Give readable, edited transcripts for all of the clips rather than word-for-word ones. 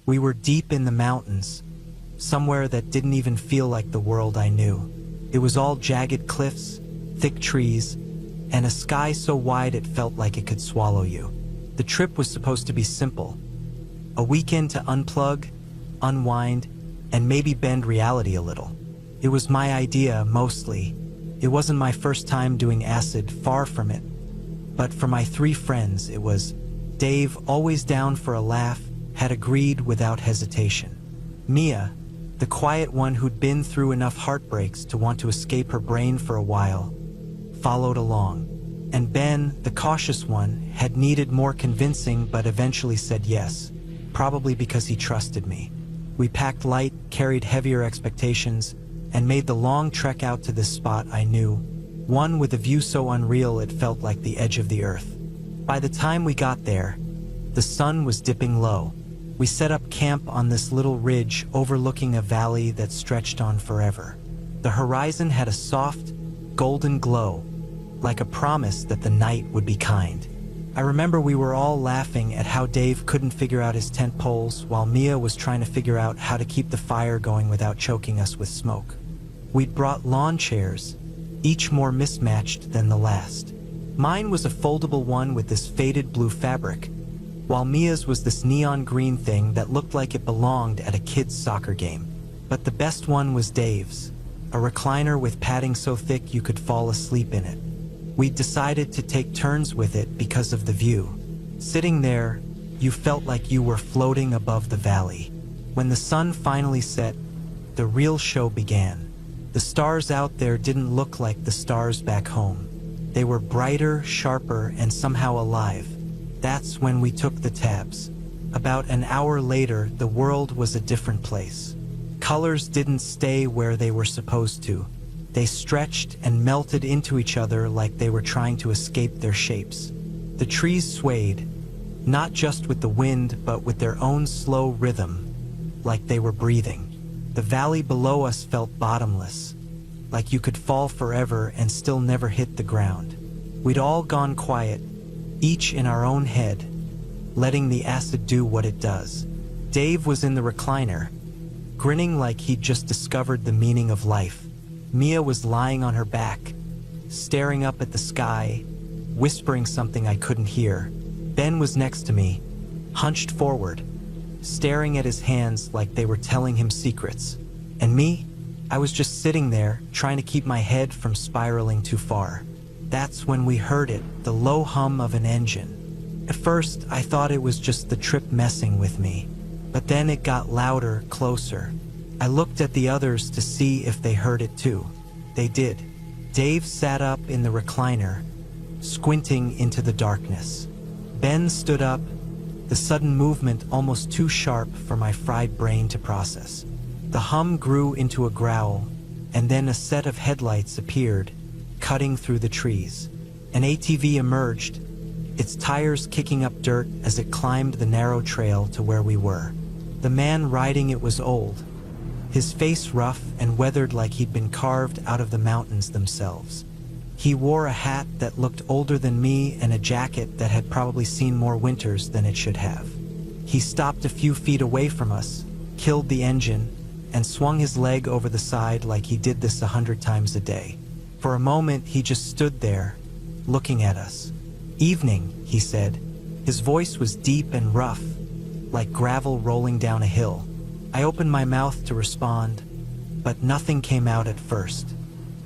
We were deep in the mountains, somewhere that didn't even feel like the world I knew. It was all jagged cliffs, thick trees, and a sky so wide it felt like it could swallow you. The trip was supposed to be simple. A weekend to unplug, unwind, and maybe bend reality a little. It was my idea, mostly. It wasn't my first time doing acid, far from it. But for my 3 friends, it was. Dave, always down for a laugh, had agreed without hesitation. Mia, the quiet one who'd been through enough heartbreaks to want to escape her brain for a while, followed along. And Ben, the cautious one, had needed more convincing but eventually said yes, probably because he trusted me. We packed light, carried heavier expectations, and made the long trek out to this spot I knew, one with a view so unreal it felt like the edge of the earth. By the time we got there, the sun was dipping low. We set up camp on this little ridge overlooking a valley that stretched on forever. The horizon had a soft, golden glow, like a promise that the night would be kind. I remember we were all laughing at how Dave couldn't figure out his tent poles while Mia was trying to figure out how to keep the fire going without choking us with smoke. We'd brought lawn chairs, each more mismatched than the last. Mine was a foldable one with this faded blue fabric, while Mia's was this neon green thing that looked like it belonged at a kid's soccer game. But the best one was Dave's, a recliner with padding so thick you could fall asleep in it. We'd decided to take turns with it because of the view. Sitting there, you felt like you were floating above the valley. When the sun finally set, the real show began. The stars out there didn't look like the stars back home. They were brighter, sharper, and somehow alive. That's when we took the tabs. About an hour later, the world was a different place. Colors didn't stay where they were supposed to. They stretched and melted into each other like they were trying to escape their shapes. The trees swayed, not just with the wind, but with their own slow rhythm, like they were breathing. The valley below us felt bottomless, like you could fall forever and still never hit the ground. We'd all gone quiet, each in our own head, letting the acid do what it does. Dave was in the recliner, grinning like he'd just discovered the meaning of life. Mia was lying on her back, staring up at the sky, whispering something I couldn't hear. Ben was next to me, hunched forward, staring at his hands like they were telling him secrets. And me? I was just sitting there, trying to keep my head from spiraling too far. That's when we heard it, the low hum of an engine. At first, I thought it was just the trip messing with me. But then it got louder, closer. I looked at the others to see if they heard it too. They did. Dave sat up in the recliner, squinting into the darkness. Ben stood up, the sudden movement almost too sharp for my fried brain to process. The hum grew into a growl, and then a set of headlights appeared, cutting through the trees. An ATV emerged, its tires kicking up dirt as it climbed the narrow trail to where we were. The man riding it was old, his face rough and weathered like he'd been carved out of the mountains themselves. He wore a hat that looked older than me and a jacket that had probably seen more winters than it should have. He stopped a few feet away from us, killed the engine, and swung his leg over the side like he did this 100 times a day. For a moment, he just stood there, looking at us. "Evening," he said. His voice was deep and rough, like gravel rolling down a hill. I opened my mouth to respond, but nothing came out at first.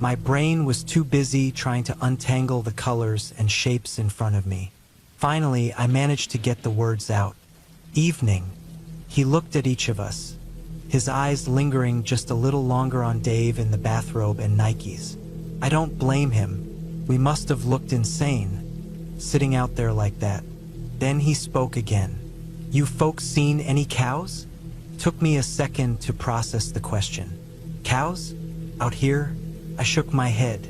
My brain was too busy trying to untangle the colors and shapes in front of me. Finally, I managed to get the words out. "Evening." He looked at each of us, his eyes lingering just a little longer on Dave in the bathrobe and Nikes. I don't blame him. We must have looked insane, sitting out there like that. Then he spoke again. "You folks seen any cows?" Took me a second to process the question. "Cows? Out here?" I shook my head.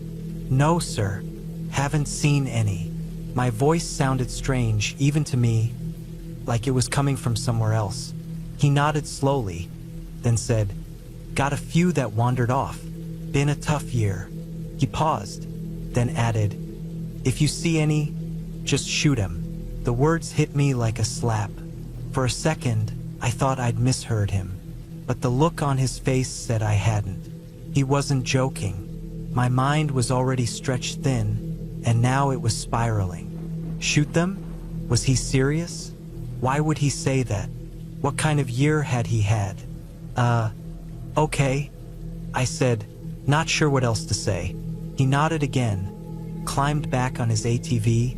"No, sir. Haven't seen any." My voice sounded strange, even to me, like it was coming from somewhere else. He nodded slowly, then said, "Got a few that wandered off. Been a tough year." He paused, then added, "If you see any, just shoot 'em." The words hit me like a slap. For a second, I thought I'd misheard him, but the look on his face said I hadn't. He wasn't joking. My mind was already stretched thin, and now it was spiraling. Shoot them? Was he serious? Why would he say that? What kind of year had he had? Okay, I said, not sure what else to say. He nodded again, climbed back on his ATV,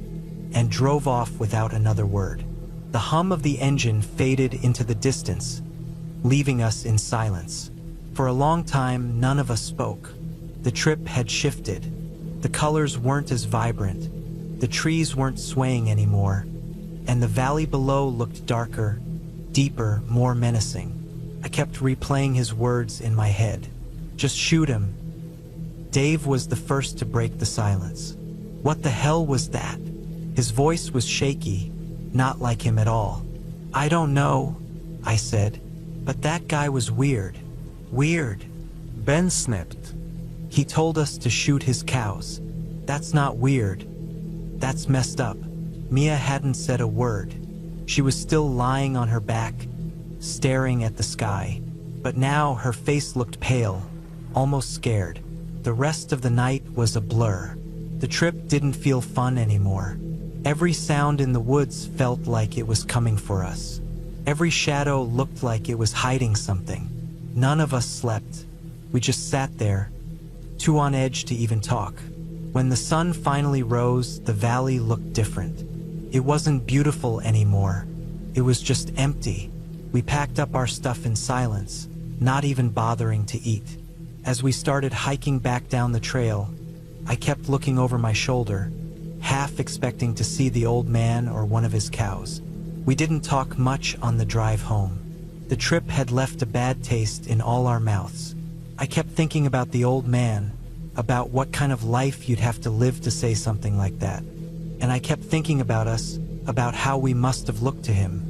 and drove off without another word. The hum of the engine faded into the distance, leaving us in silence. For a long time, none of us spoke. The trip had shifted. The colors weren't as vibrant. The trees weren't swaying anymore, and the valley below looked darker, deeper, more menacing. I kept replaying his words in my head. Just shoot him. Dave was the first to break the silence. What the hell was that? His voice was shaky, not like him at all. I don't know, I said, but that guy was weird. Weird. Ben snipped. He told us to shoot his cows. That's not weird. That's messed up. Mia hadn't said a word. She was still lying on her back, staring at the sky. But now her face looked pale, almost scared. The rest of the night was a blur. The trip didn't feel fun anymore. Every sound in the woods felt like it was coming for us. Every shadow looked like it was hiding something. None of us slept. We just sat there, too on edge to even talk. When the sun finally rose, the valley looked different. It wasn't beautiful anymore. It was just empty. We packed up our stuff in silence, not even bothering to eat. As we started hiking back down the trail, I kept looking over my shoulder, half expecting to see the old man or one of his cows. We didn't talk much on the drive home. The trip had left a bad taste in all our mouths. I kept thinking about the old man, about what kind of life you'd have to live to say something like that. And I kept thinking about us, about how we must have looked to him.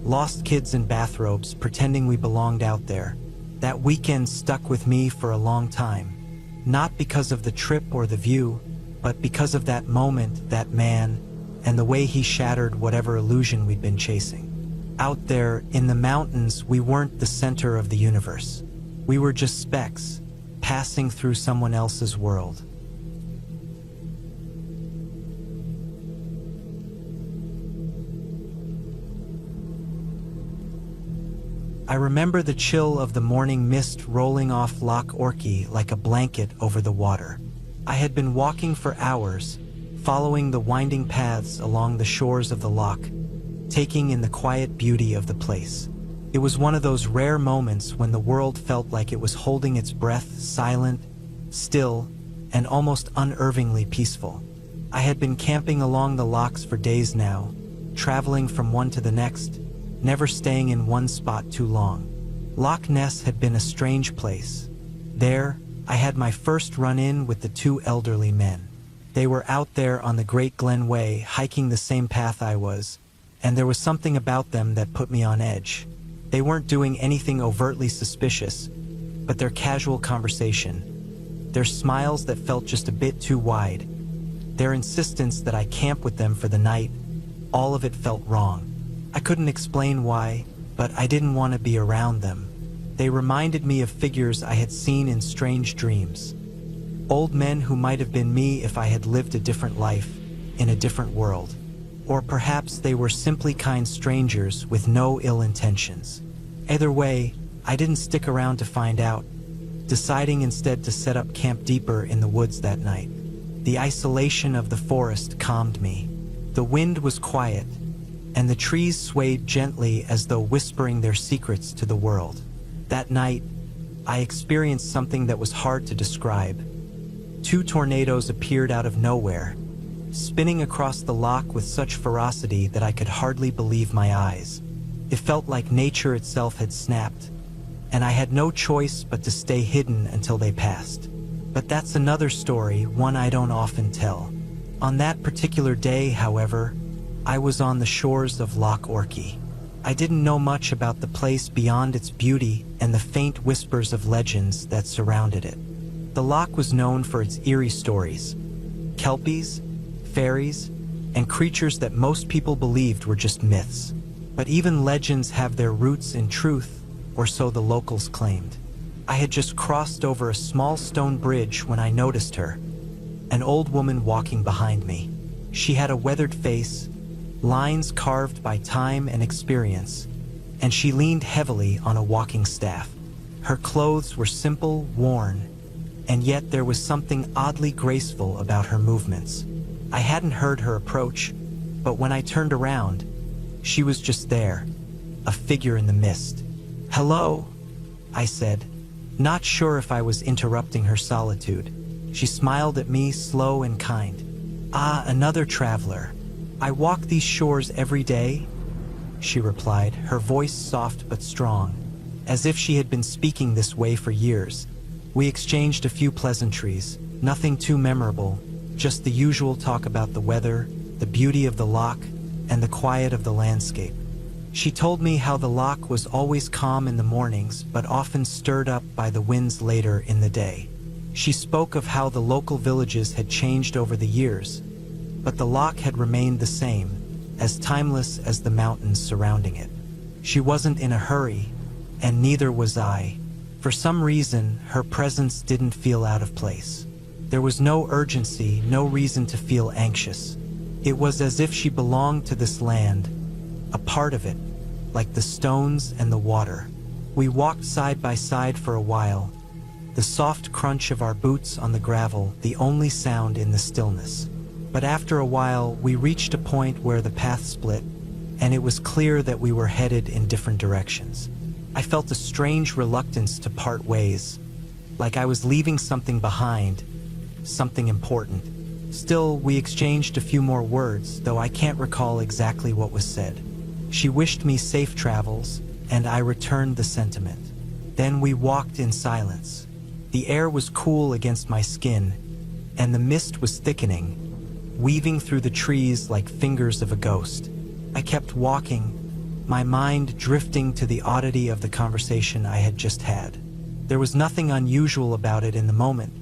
Lost kids in bathrobes, pretending we belonged out there. That weekend stuck with me for a long time. Not because of the trip or the view, but because of that moment, that man, and the way he shattered whatever illusion we'd been chasing. Out there, in the mountains, we weren't the center of the universe. We were just specks, passing through someone else's world. I remember the chill of the morning mist rolling off Loch Orchy like a blanket over the water. I had been walking for hours, following the winding paths along the shores of the loch, taking in the quiet beauty of the place. It was one of those rare moments when the world felt like it was holding its breath, silent, still, and almost unnervingly peaceful. I had been camping along the lochs for days now, traveling from one to the next, never staying in one spot too long. Loch Ness had been a strange place. There, I had my first run-in with the two elderly men. They were out there on the Great Glen Way, hiking the same path I was, and there was something about them that put me on edge. They weren't doing anything overtly suspicious, but their casual conversation, their smiles that felt just a bit too wide, their insistence that I camp with them for the night, all of it felt wrong. I couldn't explain why, but I didn't want to be around them. They reminded me of figures I had seen in strange dreams. Old men who might have been me if I had lived a different life, in a different world. Or perhaps they were simply kind strangers with no ill intentions. Either way, I didn't stick around to find out, deciding instead to set up camp deeper in the woods that night. The isolation of the forest calmed me. The wind was quiet, and the trees swayed gently as though whispering their secrets to the world. That night, I experienced something that was hard to describe. Two tornadoes appeared out of nowhere, spinning across the loch with such ferocity that I could hardly believe my eyes. It felt like nature itself had snapped, and I had no choice but to stay hidden until they passed. But that's another story, one I don't often tell. On that particular day, however, I was on the shores of Loch Orchy. I didn't know much about the place beyond its beauty and the faint whispers of legends that surrounded it. The loch was known for its eerie stories, kelpies, fairies, and creatures that most people believed were just myths. But even legends have their roots in truth, or so the locals claimed. I had just crossed over a small stone bridge when I noticed her, an old woman walking behind me. She had a weathered face, lines carved by time and experience, and she leaned heavily on a walking staff. Her clothes were simple, worn, and yet there was something oddly graceful about her movements. I hadn't heard her approach, but when I turned around, she was just there, a figure in the mist. "Hello," I said, not sure if I was interrupting her solitude. She smiled at me, slow and kind. "Ah, another traveler. I walk these shores every day," she replied, her voice soft but strong, as if she had been speaking this way for years. We exchanged a few pleasantries, nothing too memorable, just the usual talk about the weather, the beauty of the loch, and the quiet of the landscape. She told me how the loch was always calm in the mornings but often stirred up by the winds later in the day. She spoke of how the local villages had changed over the years, but the loch had remained the same, as timeless as the mountains surrounding it. She wasn't in a hurry, and neither was I. For some reason, her presence didn't feel out of place. There was no urgency, no reason to feel anxious. It was as if she belonged to this land, a part of it, like the stones and the water. We walked side by side for a while, the soft crunch of our boots on the gravel the only sound in the stillness. But after a while, we reached a point where the path split, and it was clear that we were headed in different directions. I felt a strange reluctance to part ways, like I was leaving something behind, something important. Still, we exchanged a few more words, though I can't recall exactly what was said. She wished me safe travels, and I returned the sentiment. Then we walked in silence. The air was cool against my skin, and the mist was thickening, weaving through the trees like fingers of a ghost. I kept walking, my mind drifting to the oddity of the conversation I had just had. There was nothing unusual about it in the moment,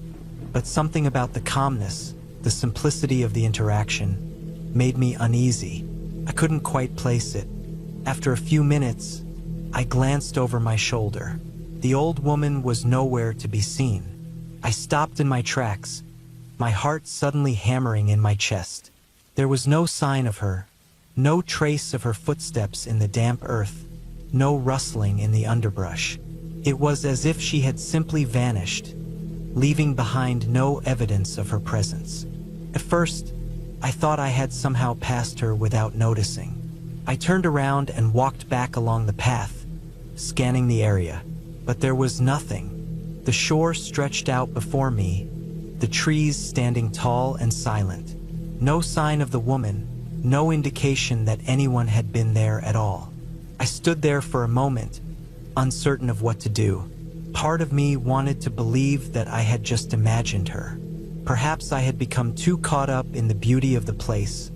but something about the calmness, the simplicity of the interaction, made me uneasy. I couldn't quite place it. After a few minutes, I glanced over my shoulder. The old woman was nowhere to be seen. I stopped in my tracks, my heart suddenly hammering in my chest. There was no sign of her, no trace of her footsteps in the damp earth, no rustling in the underbrush. It was as if she had simply vanished, leaving behind no evidence of her presence. At first, I thought I had somehow passed her without noticing. I turned around and walked back along the path, scanning the area, but there was nothing. The shore stretched out before me, the trees standing tall and silent. No sign of the woman, no indication that anyone had been there at all. I stood there for a moment, uncertain of what to do. Part of me wanted to believe that I had just imagined her. Perhaps I had become too caught up in the beauty of the place,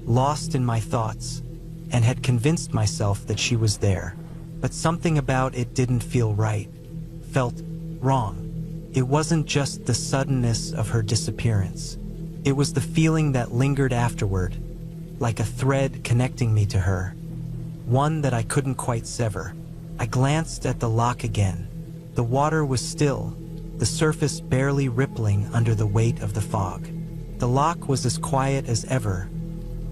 lost in my thoughts, and had convinced myself that she was there. But something about it didn't feel right, felt wrong. It wasn't just the suddenness of her disappearance. It was the feeling that lingered afterward, like a thread connecting me to her, one that I couldn't quite sever. I glanced at the loch again. The water was still, the surface barely rippling under the weight of the fog. The loch was as quiet as ever,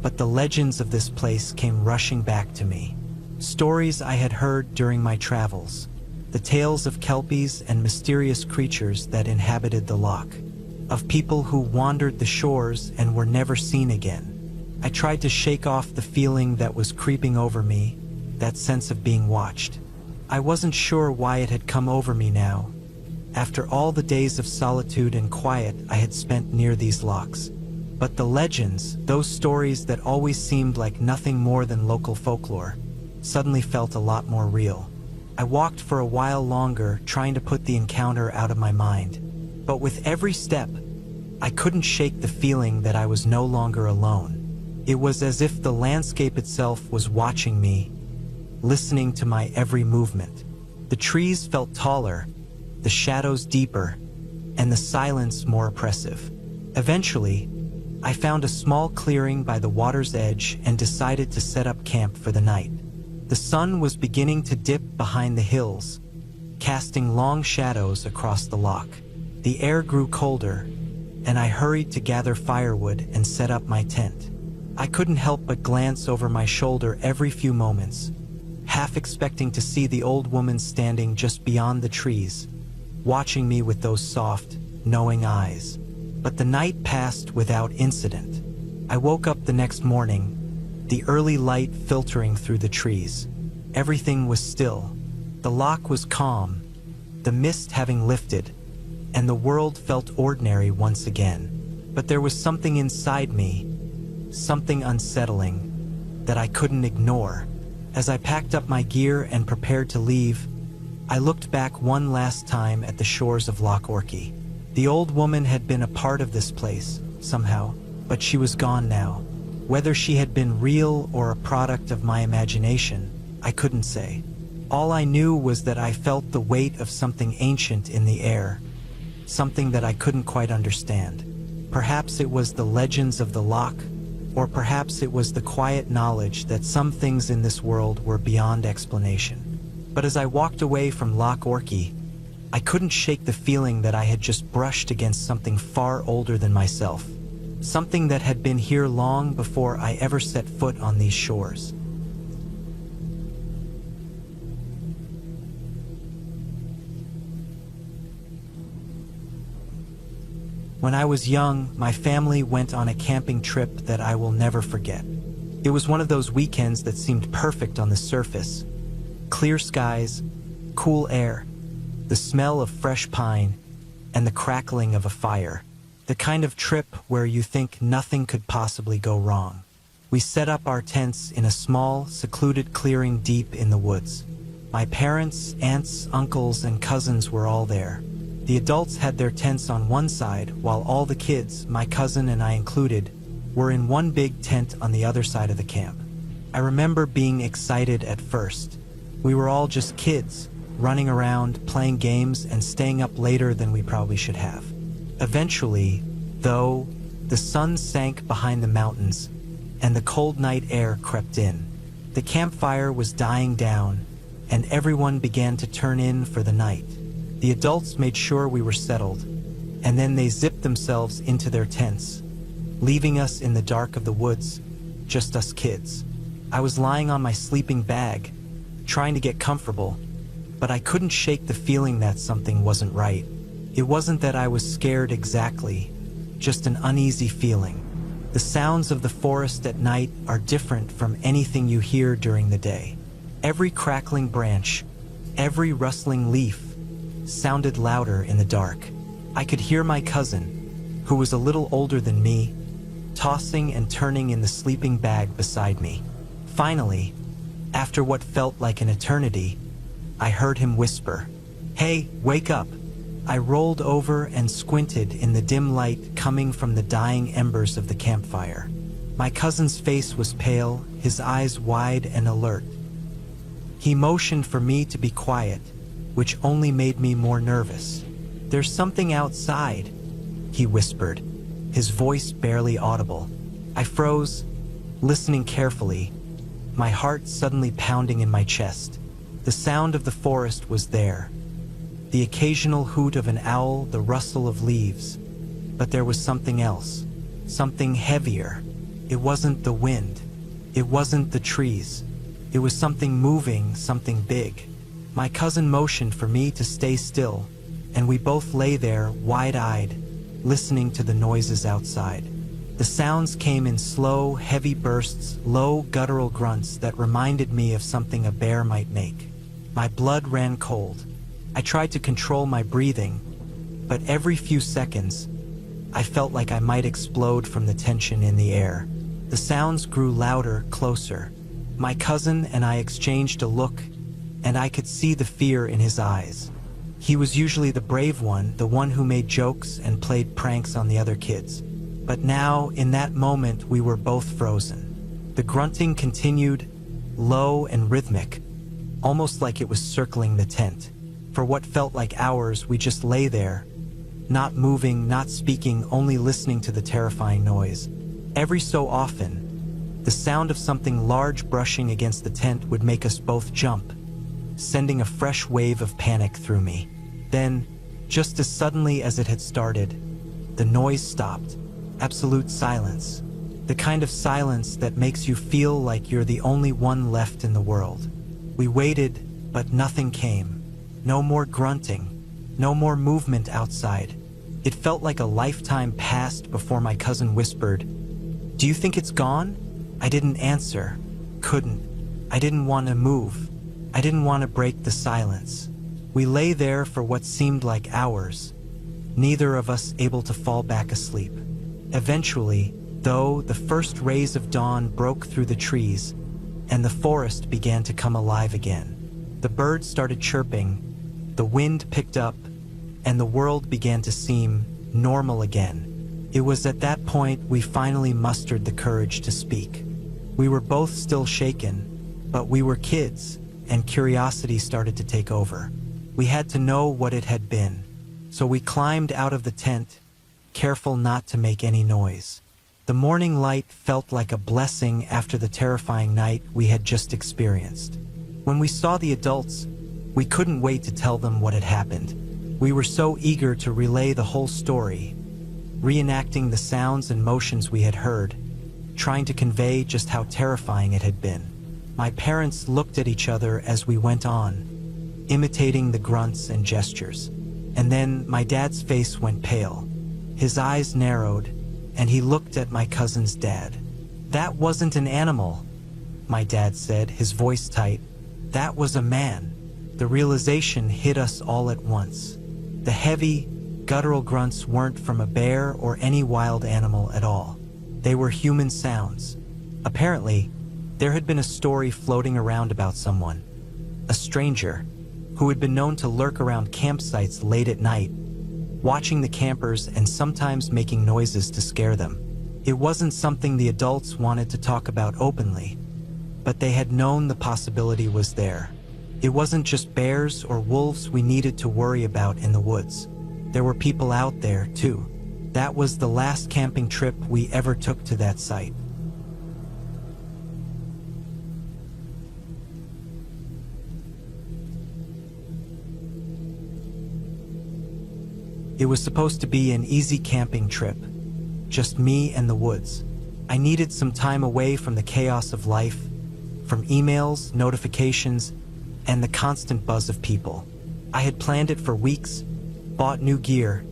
but the legends of this place came rushing back to me. Stories I had heard during my travels, the tales of kelpies and mysterious creatures that inhabited the loch, of people who wandered the shores and were never seen again. I tried to shake off the feeling that was creeping over me, that sense of being watched. I wasn't sure why it had come over me now, after all the days of solitude and quiet I had spent near these lochs. But the legends, those stories that always seemed like nothing more than local folklore, suddenly felt a lot more real. I walked for a while longer, trying to put the encounter out of my mind. But with every step, I couldn't shake the feeling that I was no longer alone. It was as if the landscape itself was watching me, listening to my every movement. The trees felt taller, the shadows deeper, and the silence more oppressive. Eventually, I found a small clearing by the water's edge and decided to set up camp for the night. The sun was beginning to dip behind the hills, casting long shadows across the loch. The air grew colder, and I hurried to gather firewood and set up my tent. I couldn't help but glance over my shoulder every few moments, half expecting to see the old woman standing just beyond the trees, watching me with those soft, knowing eyes. But the night passed without incident. I woke up the next morning, the early light filtering through the trees. Everything was still. The loch was calm, the mist having lifted, and the world felt ordinary once again. But there was something inside me, something unsettling, that I couldn't ignore. As I packed up my gear and prepared to leave, I looked back one last time at the shores of Loch Orchy. The old woman had been a part of this place, somehow, but she was gone now. Whether she had been real or a product of my imagination, I couldn't say. All I knew was that I felt the weight of something ancient in the air, something that I couldn't quite understand. Perhaps it was the legends of the loch, or perhaps it was the quiet knowledge that some things in this world were beyond explanation. But as I walked away from Loch Orchy, I couldn't shake the feeling that I had just brushed against something far older than myself, something that had been here long before I ever set foot on these shores. When I was young, my family went on a camping trip that I will never forget. It was one of those weekends that seemed perfect on the surface. Clear skies, cool air, the smell of fresh pine, and the crackling of a fire. The kind of trip where you think nothing could possibly go wrong. We set up our tents in a small, secluded clearing deep in the woods. My parents, aunts, uncles, and cousins were all there. The adults had their tents on one side, while all the kids, my cousin and I included, were in one big tent on the other side of the camp. I remember being excited at first. We were all just kids, running around, playing games, and staying up later than we probably should have. Eventually, though, the sun sank behind the mountains, and the cold night air crept in. The campfire was dying down, and everyone began to turn in for the night. The adults made sure we were settled, and then they zipped themselves into their tents, leaving us in the dark of the woods, just us kids. I was lying on my sleeping bag, trying to get comfortable, but I couldn't shake the feeling that something wasn't right. It wasn't that I was scared exactly, just an uneasy feeling. The sounds of the forest at night are different from anything you hear during the day. Every crackling branch, every rustling leaf, sounded louder in the dark. I could hear my cousin, who was a little older than me, tossing and turning in the sleeping bag beside me. Finally, after what felt like an eternity, I heard him whisper, "Hey, wake up." I rolled over and squinted in the dim light coming from the dying embers of the campfire. My cousin's face was pale, his eyes wide and alert. He motioned for me to be quiet, which only made me more nervous. "There's something outside," he whispered, his voice barely audible. I froze, listening carefully, my heart suddenly pounding in my chest. The sound of the forest was there, the occasional hoot of an owl, the rustle of leaves. But there was something else, something heavier. It wasn't the wind, it wasn't the trees. It was something moving, something big. My cousin motioned for me to stay still, and we both lay there, wide-eyed, listening to the noises outside. The sounds came in slow, heavy bursts, low, guttural grunts that reminded me of something a bear might make. My blood ran cold. I tried to control my breathing, but every few seconds, I felt like I might explode from the tension in the air. The sounds grew louder, closer. My cousin and I exchanged a look, and I could see the fear in his eyes. He was usually the brave one, the one who made jokes and played pranks on the other kids. But now, in that moment, we were both frozen. The grunting continued, low and rhythmic, almost like it was circling the tent. For what felt like hours, we just lay there, not moving, not speaking, only listening to the terrifying noise. Every so often, The sound of something large brushing against the tent would make us both jump, sending a fresh wave of panic through me. Then, just as suddenly as it had started, the noise stopped. Absolute silence. The kind of silence that makes you feel like you're the only one left in the world. We waited, but nothing came. No more grunting. No more movement outside. It felt like a lifetime passed before my cousin whispered, "Do you think it's gone?" I didn't answer. Couldn't. I didn't want to move. I didn't want to break the silence. We lay there for what seemed like hours, neither of us able to fall back asleep. Eventually, though, the first rays of dawn broke through the trees, and the forest began to come alive again. The birds started chirping, the wind picked up, and the world began to seem normal again. It was at that point we finally mustered the courage to speak. We were both still shaken, but we were kids, and curiosity started to take over. We had to know what it had been, so we climbed out of the tent, careful not to make any noise. The morning light felt like a blessing after the terrifying night we had just experienced. When we saw the adults, we couldn't wait to tell them what had happened. We were so eager to relay the whole story, reenacting the sounds and motions we had heard, trying to convey just how terrifying it had been. My parents looked at each other as we went on, imitating the grunts and gestures. And then my dad's face went pale. His eyes narrowed, and he looked at my cousin's dad. "That wasn't an animal," my dad said, his voice tight. "That was a man." The realization hit us all at once. The heavy, guttural grunts weren't from a bear or any wild animal at all. They were human sounds. Apparently, there had been a story floating around about someone, a stranger, who had been known to lurk around campsites late at night, watching the campers and sometimes making noises to scare them. It wasn't something the adults wanted to talk about openly, but they had known the possibility was there. It wasn't just bears or wolves we needed to worry about in the woods. There were people out there, too. That was the last camping trip we ever took to that site. It was supposed to be an easy camping trip, just me and the woods. I needed some time away from the chaos of life, from emails, notifications, and the constant buzz of people. I had planned it for weeks, bought new gear,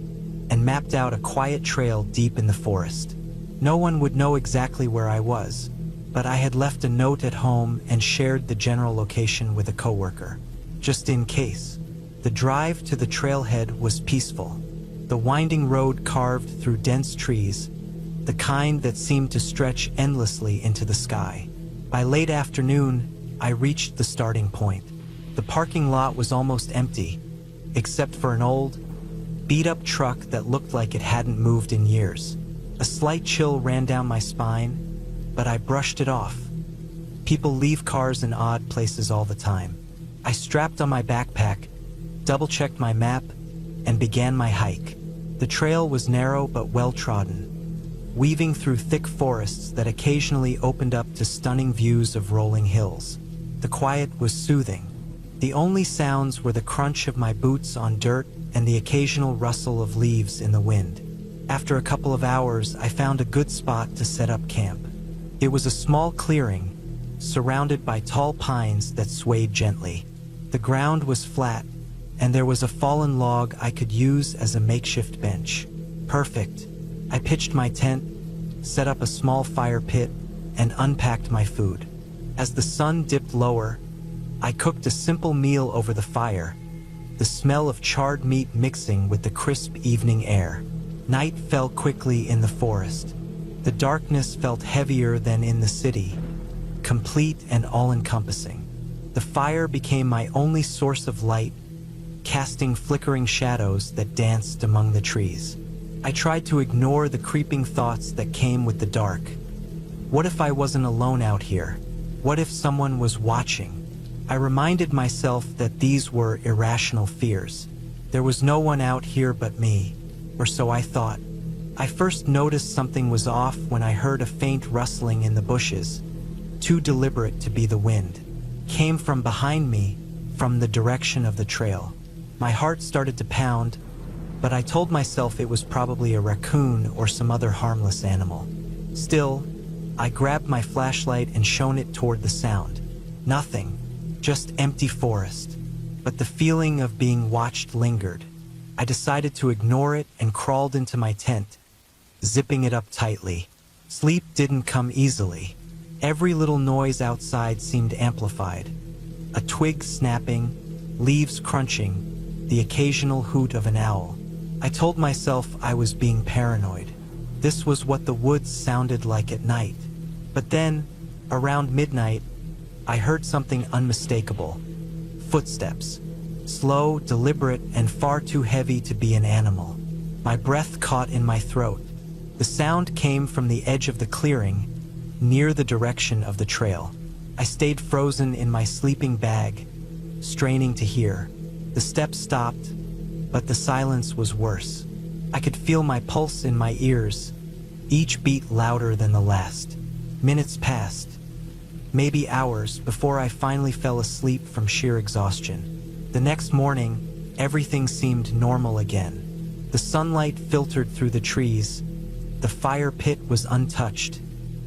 and mapped out a quiet trail deep in the forest. No one would know exactly where I was, but I had left a note at home and shared the general location with a coworker, just in case. The drive to the trailhead was peaceful. The winding road carved through dense trees, the kind that seemed to stretch endlessly into the sky. By late afternoon, I reached the starting point. The parking lot was almost empty, except for an old, beat-up truck that looked like it hadn't moved in years. A slight chill ran down my spine, but I brushed it off. People leave cars in odd places all the time. I strapped on my backpack, double-checked my map, and began my hike. The trail was narrow but well-trodden, weaving through thick forests that occasionally opened up to stunning views of rolling hills. The quiet was soothing. The only sounds were the crunch of my boots on dirt and the occasional rustle of leaves in the wind. After a couple of hours, I found a good spot to set up camp. It was a small clearing, surrounded by tall pines that swayed gently. The ground was flat, and there was a fallen log I could use as a makeshift bench. Perfect. I pitched my tent, set up a small fire pit, and unpacked my food. As the sun dipped lower, I cooked a simple meal over the fire, the smell of charred meat mixing with the crisp evening air. Night fell quickly in the forest. The darkness felt heavier than in the city, complete and all-encompassing. The fire became my only source of light, casting flickering shadows that danced among the trees. I tried to ignore the creeping thoughts that came with the dark. What if I wasn't alone out here? What if someone was watching? I reminded myself that these were irrational fears. There was no one out here but me, or so I thought. I first noticed something was off when I heard a faint rustling in the bushes, too deliberate to be the wind. Came from behind me, from the direction of the trail. My heart started to pound, but I told myself it was probably a raccoon or some other harmless animal. Still, I grabbed my flashlight and shone it toward the sound. Nothing, just empty forest. But the feeling of being watched lingered. I decided to ignore it and crawled into my tent, zipping it up tightly. Sleep didn't come easily. Every little noise outside seemed amplified. A twig snapping, leaves crunching, the occasional hoot of an owl. I told myself I was being paranoid. This was what the woods sounded like at night. But then, around midnight, I heard something unmistakable. Footsteps. Slow, deliberate, and far too heavy to be an animal. My breath caught in my throat. The sound came from the edge of the clearing, near the direction of the trail. I stayed frozen in my sleeping bag, straining to hear. The steps stopped, but the silence was worse. I could feel my pulse in my ears, each beat louder than the last. Minutes passed, maybe hours, before I finally fell asleep from sheer exhaustion. The next morning, everything seemed normal again. The sunlight filtered through the trees, the fire pit was untouched,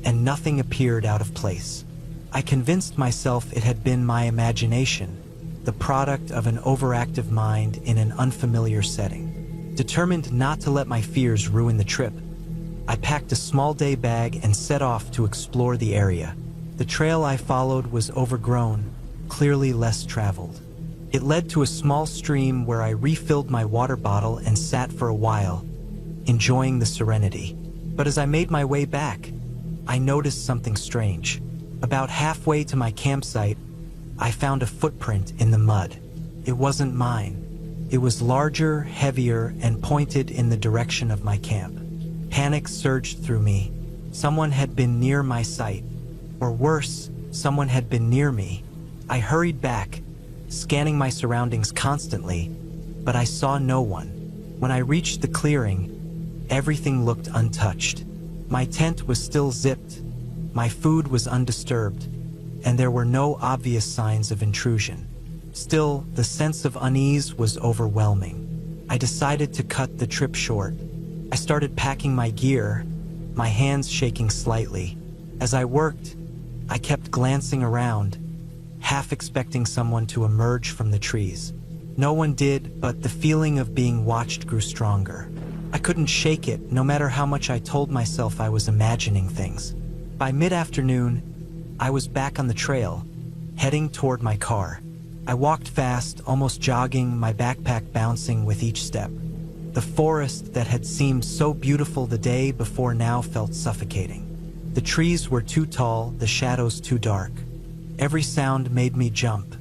and nothing appeared out of place. I convinced myself it had been my imagination, the product of an overactive mind in an unfamiliar setting. Determined not to let my fears ruin the trip, I packed a small day bag and set off to explore the area. The trail I followed was overgrown, clearly less traveled. It led to a small stream where I refilled my water bottle and sat for a while, enjoying the serenity. But as I made my way back, I noticed something strange. About halfway to my campsite, I found a footprint in the mud. It wasn't mine. It was larger, heavier, and pointed in the direction of my camp. Panic surged through me. Someone had been near my site. Or worse, someone had been near me. I hurried back, scanning my surroundings constantly, but I saw no one. When I reached the clearing, everything looked untouched. My tent was still zipped, my food was undisturbed, and there were no obvious signs of intrusion. Still, the sense of unease was overwhelming. I decided to cut the trip short. I started packing my gear, my hands shaking slightly. As I worked, I kept glancing around, half expecting someone to emerge from the trees. No one did, but the feeling of being watched grew stronger. I couldn't shake it, no matter how much I told myself I was imagining things. By mid-afternoon, I was back on the trail, heading toward my car. I walked fast, almost jogging, my backpack bouncing with each step. The forest that had seemed so beautiful the day before now felt suffocating. The trees were too tall, the shadows too dark. Every sound made me jump.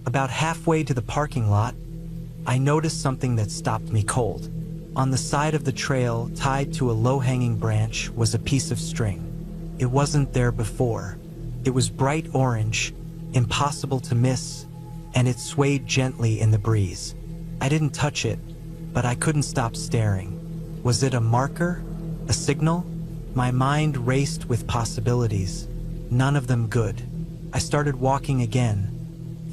About halfway to the parking lot, I noticed something that stopped me cold. On the side of the trail, tied to a low-hanging branch, was a piece of string. It wasn't there before. It was bright orange, impossible to miss, and it swayed gently in the breeze. I didn't touch it, but I couldn't stop staring. Was it a marker? A signal? My mind raced with possibilities, none of them good. I started walking again,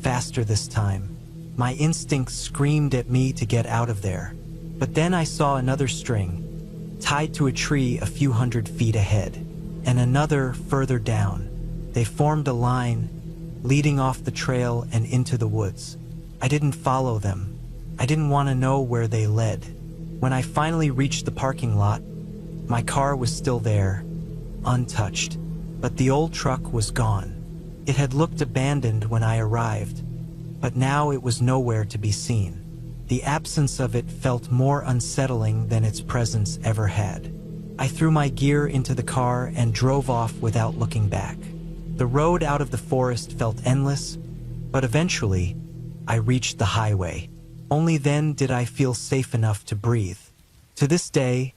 faster this time. My instincts screamed at me to get out of there. But then I saw another string, tied to a tree a few hundred feet ahead, and another further down. They formed a line, leading off the trail and into the woods. I didn't follow them. I didn't want to know where they led. When I finally reached the parking lot, my car was still there, untouched, but the old truck was gone. It had looked abandoned when I arrived, but now it was nowhere to be seen. The absence of it felt more unsettling than its presence ever had. I threw my gear into the car and drove off without looking back. The road out of the forest felt endless, but eventually, I reached the highway. Only then did I feel safe enough to breathe. To this day,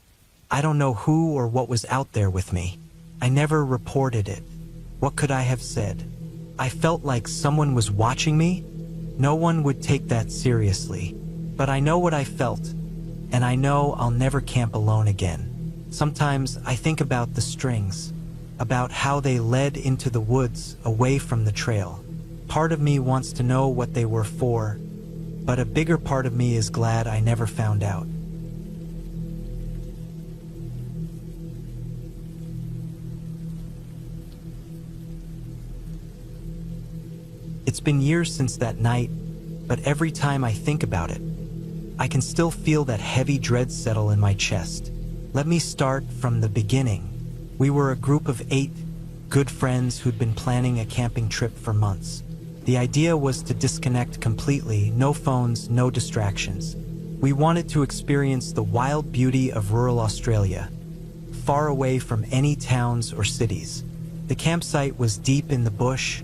I don't know who or what was out there with me. I never reported it. What could I have said? I felt like someone was watching me. No one would take that seriously. But I know what I felt, and I know I'll never camp alone again. Sometimes I think about the strings, about how they led into the woods away from the trail. Part of me wants to know what they were for, but a bigger part of me is glad I never found out. It's been years since that night, but every time I think about it, I can still feel that heavy dread settle in my chest. Let me start from the beginning. We were a group of 8 good friends who'd been planning a camping trip for months. The idea was to disconnect completely, no phones, no distractions. We wanted to experience the wild beauty of rural Australia, far away from any towns or cities. The campsite was deep in the bush,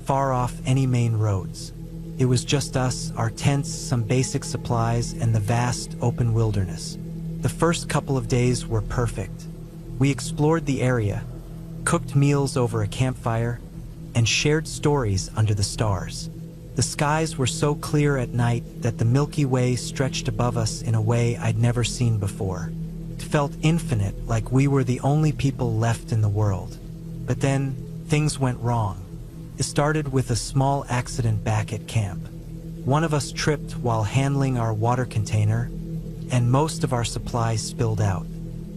far off any main roads. It was just us, our tents, some basic supplies, and the vast open wilderness. The first couple of days were perfect. We explored the area, cooked meals over a campfire, and shared stories under the stars. The skies were so clear at night that the Milky Way stretched above us in a way I'd never seen before. It felt infinite, like we were the only people left in the world. But then, things went wrong. It started with a small accident back at camp. One of us tripped while handling our water container, and most of our supplies spilled out.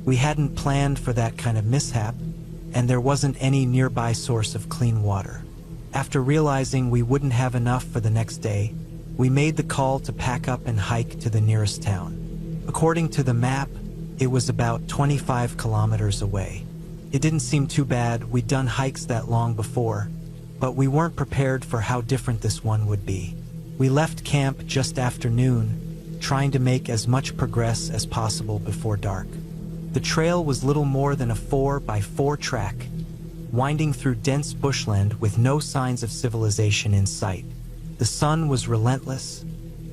We hadn't planned for that kind of mishap, and there wasn't any nearby source of clean water. After realizing we wouldn't have enough for the next day, we made the call to pack up and hike to the nearest town. According to the map, it was about 25 kilometers away. It didn't seem too bad, we'd done hikes that long before, but we weren't prepared for how different this one would be. We left camp just after noon, trying to make as much progress as possible before dark. The trail was little more than a 4x4 track, winding through dense bushland with no signs of civilization in sight. The sun was relentless,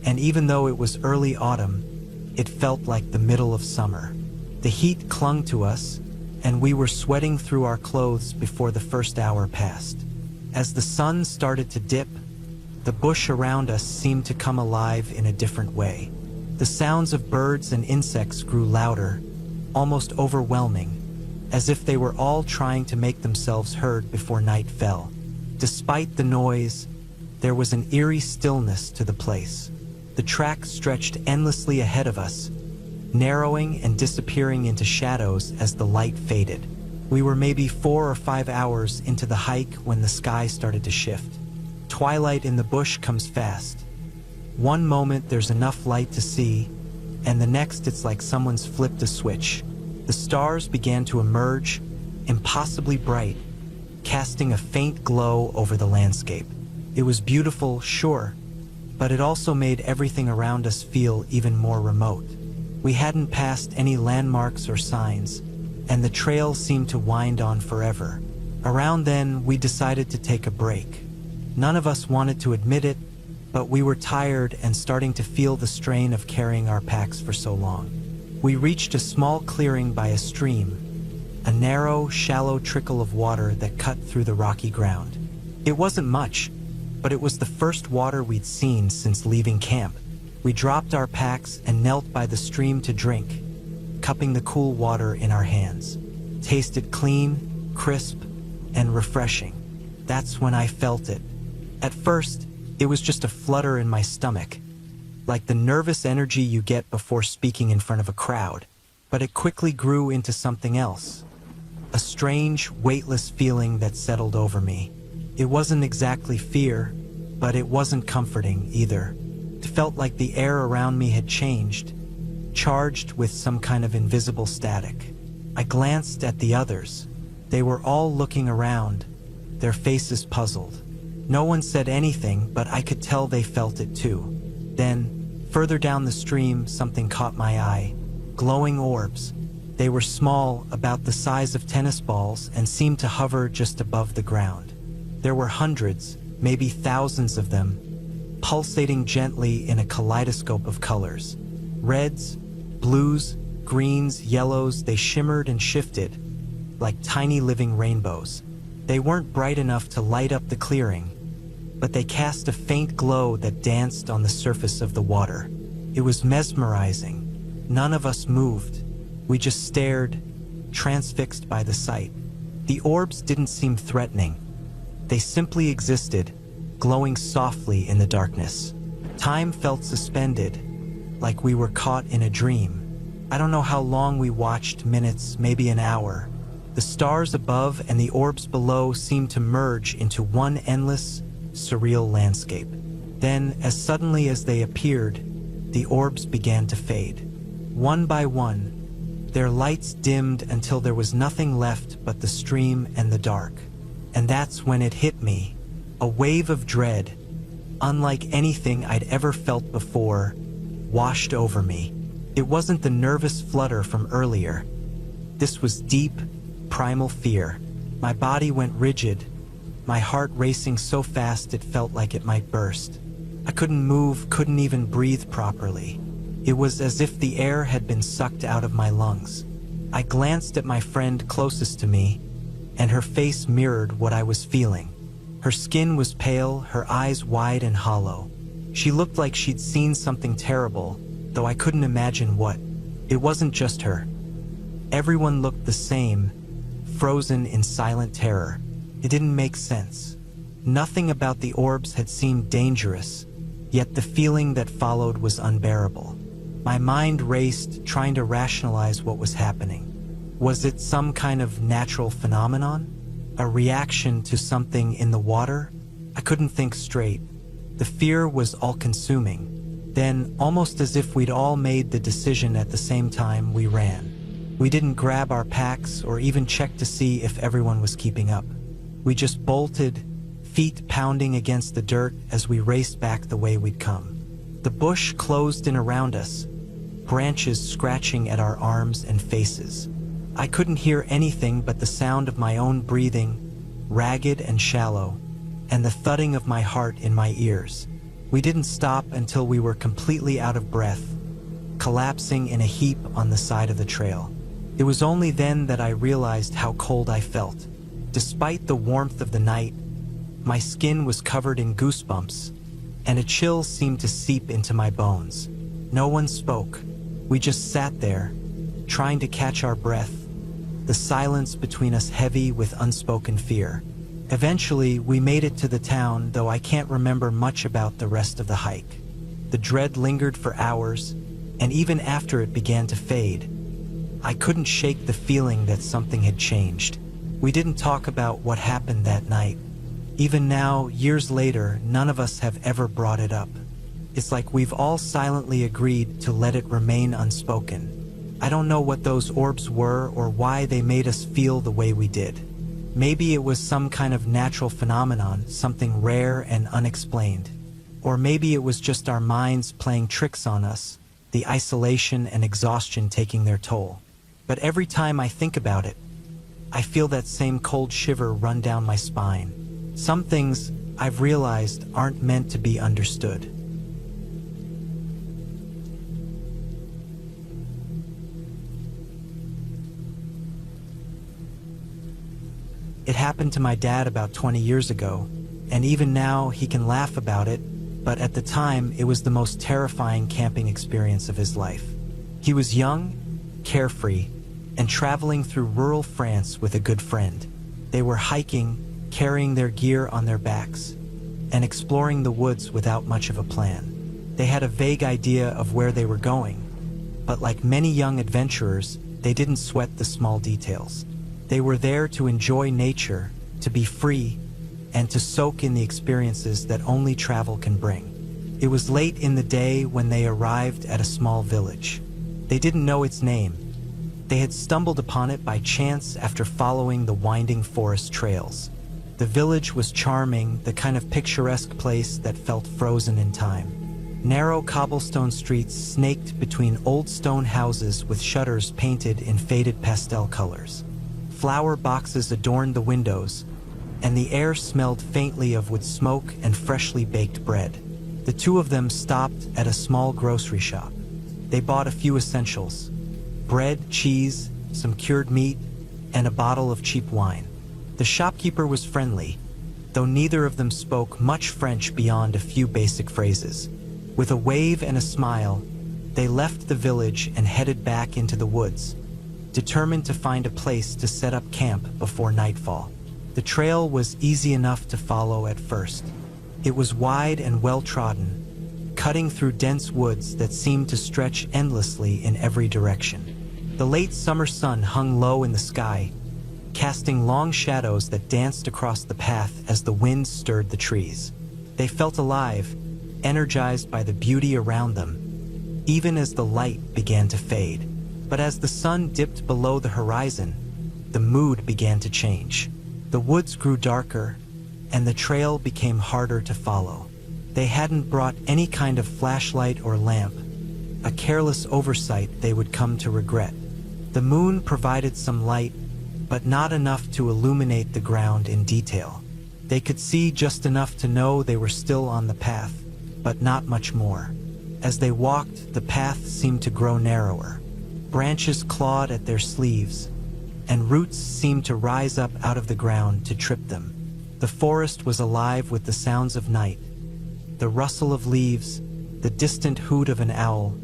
and even though it was early autumn, it felt like the middle of summer. The heat clung to us, and we were sweating through our clothes before the first hour passed. As the sun started to dip, the bush around us seemed to come alive in a different way. The sounds of birds and insects grew louder, almost overwhelming, as if they were all trying to make themselves heard before night fell. Despite the noise, there was an eerie stillness to the place. The track stretched endlessly ahead of us, narrowing and disappearing into shadows as the light faded. We were maybe 4 or 5 hours into the hike when the sky started to shift. Twilight in the bush comes fast. One moment there's enough light to see, and the next it's like someone's flipped a switch. The stars began to emerge, impossibly bright, casting a faint glow over the landscape. It was beautiful, sure, but it also made everything around us feel even more remote. We hadn't passed any landmarks or signs, and the trail seemed to wind on forever. Around then, we decided to take a break. None of us wanted to admit it, but we were tired and starting to feel the strain of carrying our packs for so long. We reached a small clearing by a stream, a narrow, shallow trickle of water that cut through the rocky ground. It wasn't much, but it was the first water we'd seen since leaving camp. We dropped our packs and knelt by the stream to drink, cupping the cool water in our hands. Tasted clean, crisp, and refreshing. That's when I felt it. At first, it was just a flutter in my stomach, like the nervous energy you get before speaking in front of a crowd. But it quickly grew into something else, a strange, weightless feeling that settled over me. It wasn't exactly fear, but it wasn't comforting either. It felt like the air around me had changed, charged with some kind of invisible static. I glanced at the others. They were all looking around, their faces puzzled. No one said anything, but I could tell they felt it too. Then, further down the stream, something caught my eye. Glowing orbs. They were small, about the size of tennis balls, and seemed to hover just above the ground. There were hundreds, maybe thousands of them, pulsating gently in a kaleidoscope of colors. Reds, blues, greens, yellows, they shimmered and shifted, like tiny living rainbows. They weren't bright enough to light up the clearing, but they cast a faint glow that danced on the surface of the water. It was mesmerizing. None of us moved. We just stared, transfixed by the sight. The orbs didn't seem threatening. They simply existed, glowing softly in the darkness. Time felt suspended, like we were caught in a dream. I don't know how long we watched, minutes, maybe an hour. The stars above and the orbs below seemed to merge into one endless, surreal landscape. Then, as suddenly as they appeared, the orbs began to fade. One by one, their lights dimmed until there was nothing left but the stream and the dark. And that's when it hit me. A wave of dread, unlike anything I'd ever felt before, washed over me. It wasn't the nervous flutter from earlier. This was deep, primal fear. My body went rigid, my heart racing so fast it felt like it might burst. I couldn't move, couldn't even breathe properly. It was as if the air had been sucked out of my lungs. I glanced at my friend closest to me, and her face mirrored what I was feeling. Her skin was pale, her eyes wide and hollow. She looked like she'd seen something terrible, though I couldn't imagine what. It wasn't just her. Everyone looked the same, frozen in silent terror. It didn't make sense. Nothing about the orbs had seemed dangerous, yet the feeling that followed was unbearable. My mind raced, trying to rationalize what was happening. Was it some kind of natural phenomenon? A reaction to something in the water? I couldn't think straight. The fear was all-consuming. Then, almost as if we'd all made the decision at the same time, we ran. We didn't grab our packs or even check to see if everyone was keeping up. We just bolted, feet pounding against the dirt as we raced back the way we'd come. The bush closed in around us, branches scratching at our arms and faces. I couldn't hear anything but the sound of my own breathing, ragged and shallow, and the thudding of my heart in my ears. We didn't stop until we were completely out of breath, collapsing in a heap on the side of the trail. It was only then that I realized how cold I felt. Despite the warmth of the night, my skin was covered in goosebumps, and a chill seemed to seep into my bones. No one spoke. We just sat there, trying to catch our breath, the silence between us heavy with unspoken fear. Eventually, we made it to the town, though I can't remember much about the rest of the hike. The dread lingered for hours, and even after it began to fade, I couldn't shake the feeling that something had changed. We didn't talk about what happened that night. Even now, years later, none of us have ever brought it up. It's like we've all silently agreed to let it remain unspoken. I don't know what those orbs were or why they made us feel the way we did. Maybe it was some kind of natural phenomenon, something rare and unexplained. Or maybe it was just our minds playing tricks on us, the isolation and exhaustion taking their toll. But every time I think about it, I feel that same cold shiver run down my spine. Some things, I've realized, aren't meant to be understood. It happened to my dad about 20 years ago, and even now he can laugh about it, but at the time it was the most terrifying camping experience of his life. He was young, carefree, and traveling through rural France with a good friend. They were hiking, carrying their gear on their backs, and exploring the woods without much of a plan. They had a vague idea of where they were going, but like many young adventurers, they didn't sweat the small details. They were there to enjoy nature, to be free, and to soak in the experiences that only travel can bring. It was late in the day when they arrived at a small village. They didn't know its name. They had stumbled upon it by chance after following the winding forest trails. The village was charming, the kind of picturesque place that felt frozen in time. Narrow cobblestone streets snaked between old stone houses with shutters painted in faded pastel colors. Flower boxes adorned the windows, and the air smelled faintly of wood smoke and freshly baked bread. The two of them stopped at a small grocery shop. They bought a few essentials: bread, cheese, some cured meat, and a bottle of cheap wine. The shopkeeper was friendly, though neither of them spoke much French beyond a few basic phrases. With a wave and a smile, they left the village and headed back into the woods. determined to find a place to set up camp before nightfall. The trail was easy enough to follow at first. It was wide and well-trodden, cutting through dense woods that seemed to stretch endlessly in every direction. The late summer sun hung low in the sky, casting long shadows that danced across the path as the wind stirred the trees. They felt alive, energized by the beauty around them, even as the light began to fade. But as the sun dipped below the horizon, the mood began to change. The woods grew darker, and the trail became harder to follow. They hadn't brought any kind of flashlight or lamp, a careless oversight they would come to regret. The moon provided some light, but not enough to illuminate the ground in detail. They could see just enough to know they were still on the path, but not much more. As they walked, the path seemed to grow narrower. Branches clawed at their sleeves, and roots seemed to rise up out of the ground to trip them. The forest was alive with the sounds of night, the rustle of leaves, the distant hoot of an owl,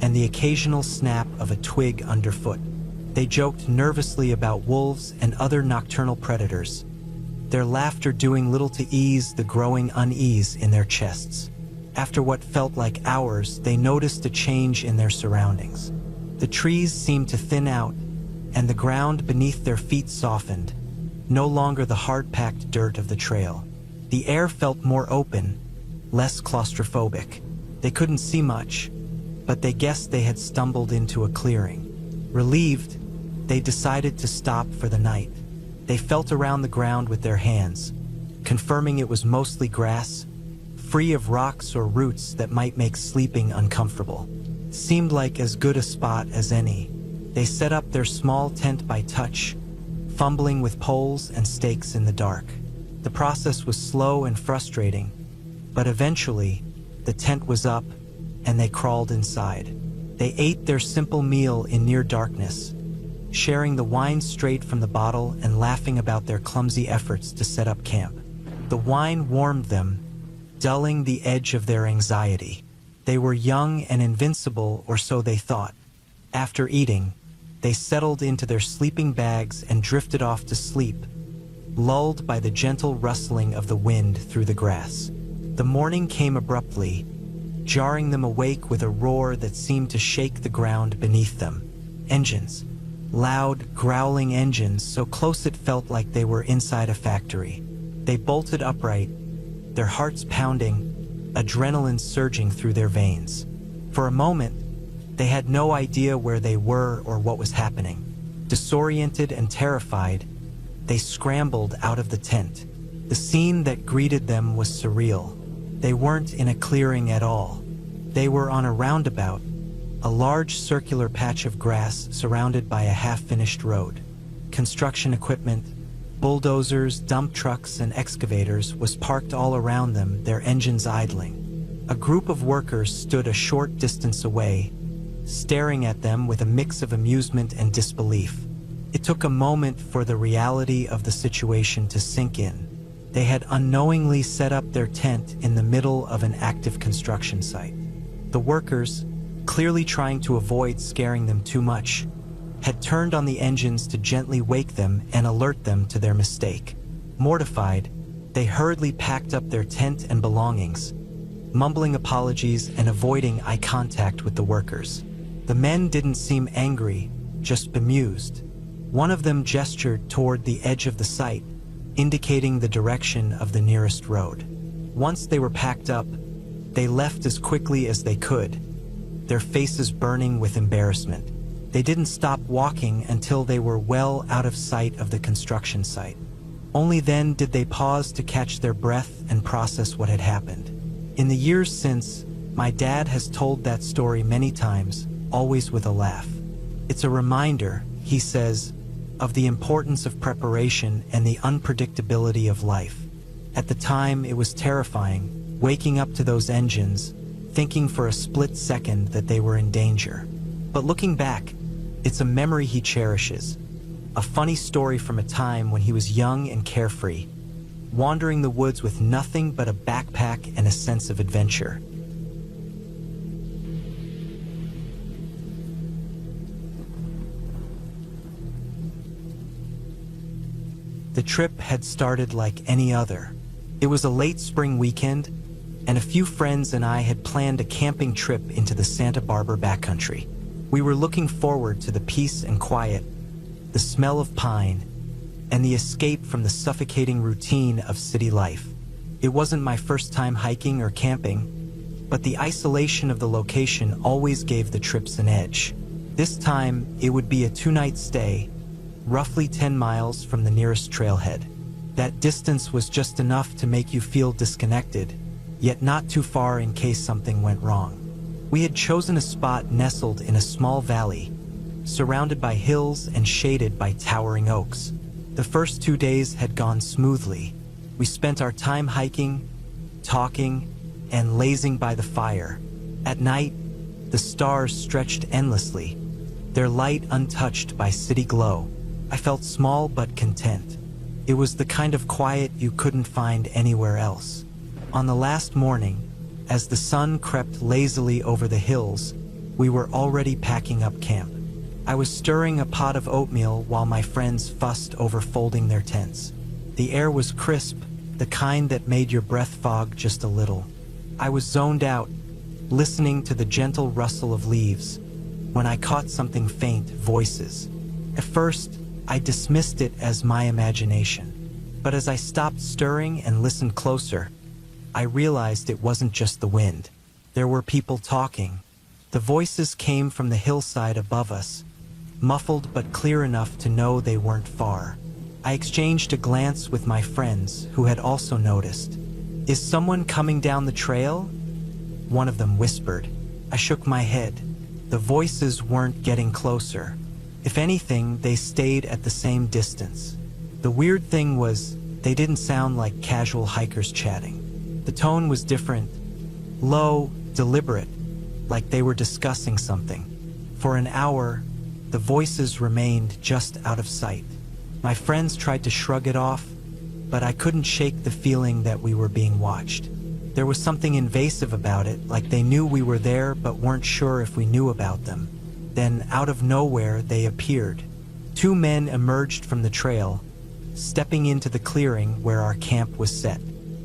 and the occasional snap of a twig underfoot. They joked nervously about wolves and other nocturnal predators, their laughter doing little to ease the growing unease in their chests. After what felt like hours, they noticed a change in their surroundings. The trees seemed to thin out, and the ground beneath their feet softened, no longer the hard-packed dirt of the trail. The air felt more open, less claustrophobic. They couldn't see much, but they guessed they had stumbled into a clearing. Relieved, they decided to stop for the night. They felt around the ground with their hands, confirming it was mostly grass, free of rocks or roots that might make sleeping uncomfortable. Seemed like as good a spot as any. They set up their small tent by touch, fumbling with poles and stakes in the dark. The process was slow and frustrating, but eventually, the tent was up, and they crawled inside. They ate their simple meal in near darkness, sharing the wine straight from the bottle and laughing about their clumsy efforts to set up camp. The wine warmed them, dulling the edge of their anxiety. They were young and invincible, or so they thought. After eating, they settled into their sleeping bags and drifted off to sleep, lulled by the gentle rustling of the wind through the grass. The morning came abruptly, jarring them awake with a roar that seemed to shake the ground beneath them. Engines. Loud, growling engines, so close it felt like they were inside a factory. They bolted upright, their hearts pounding, adrenaline surging through their veins. For a moment, they had no idea where they were or what was happening. Disoriented and terrified, they scrambled out of the tent. The scene that greeted them was surreal. They weren't in a clearing at all. They were on a roundabout, a large circular patch of grass surrounded by a half-finished road. Construction equipment, bulldozers, dump trucks, and excavators was parked all around them, their engines idling. A group of workers stood a short distance away, staring at them with a mix of amusement and disbelief. It took a moment for the reality of the situation to sink in. They had unknowingly set up their tent in the middle of an active construction site. The workers, clearly trying to avoid scaring them too much, had turned on the engines to gently wake them and alert them to their mistake. Mortified, they hurriedly packed up their tent and belongings, mumbling apologies and avoiding eye contact with the workers. The men didn't seem angry, just bemused. One of them gestured toward the edge of the site, indicating the direction of the nearest road. Once they were packed up, they left as quickly as they could, their faces burning with embarrassment. They didn't stop walking until they were well out of sight of the construction site. Only then did they pause to catch their breath and process what had happened. In the years since, my dad has told that story many times, always with a laugh. It's a reminder, he says, of the importance of preparation and the unpredictability of life. At the time, it was terrifying, waking up to those engines, thinking for a split second that they were in danger. But looking back, it's a memory he cherishes, a funny story from a time when he was young and carefree, wandering the woods with nothing but a backpack and a sense of adventure. The trip had started like any other. It was a late spring weekend, and a few friends and I had planned a camping trip into the Santa Barbara backcountry. We were looking forward to the peace and quiet, the smell of pine, and the escape from the suffocating routine of city life. It wasn't my first time hiking or camping, but the isolation of the location always gave the trips an edge. This time, it would be a 2-night stay, roughly 10 miles from the nearest trailhead. That distance was just enough to make you feel disconnected, yet not too far in case something went wrong. We had chosen a spot nestled in a small valley, surrounded by hills and shaded by towering oaks. The first 2 days had gone smoothly. We spent our time hiking, talking, and lazing by the fire. At night, the stars stretched endlessly, their light untouched by city glow. I felt small but content. It was the kind of quiet you couldn't find anywhere else. On the last morning, as the sun crept lazily over the hills, we were already packing up camp. I was stirring a pot of oatmeal while my friends fussed over folding their tents. The air was crisp, the kind that made your breath fog just a little. I was zoned out, listening to the gentle rustle of leaves, when I caught something faint: voices. At first, I dismissed it as my imagination. But as I stopped stirring and listened closer, I realized it wasn't just the wind. There were people talking. The voices came from the hillside above us, muffled but clear enough to know they weren't far. I exchanged a glance with my friends, who had also noticed. "Is someone coming down the trail?" one of them whispered. I shook my head. The voices weren't getting closer. If anything, they stayed at the same distance. The weird thing was, they didn't sound like casual hikers chatting. The tone was different, low, deliberate, like they were discussing something. For an hour, the voices remained just out of sight. My friends tried to shrug it off, but I couldn't shake the feeling that we were being watched. There was something invasive about it, like they knew we were there but weren't sure if we knew about them. Then, out of nowhere, they appeared. 2 men emerged from the trail, stepping into the clearing where our camp was set.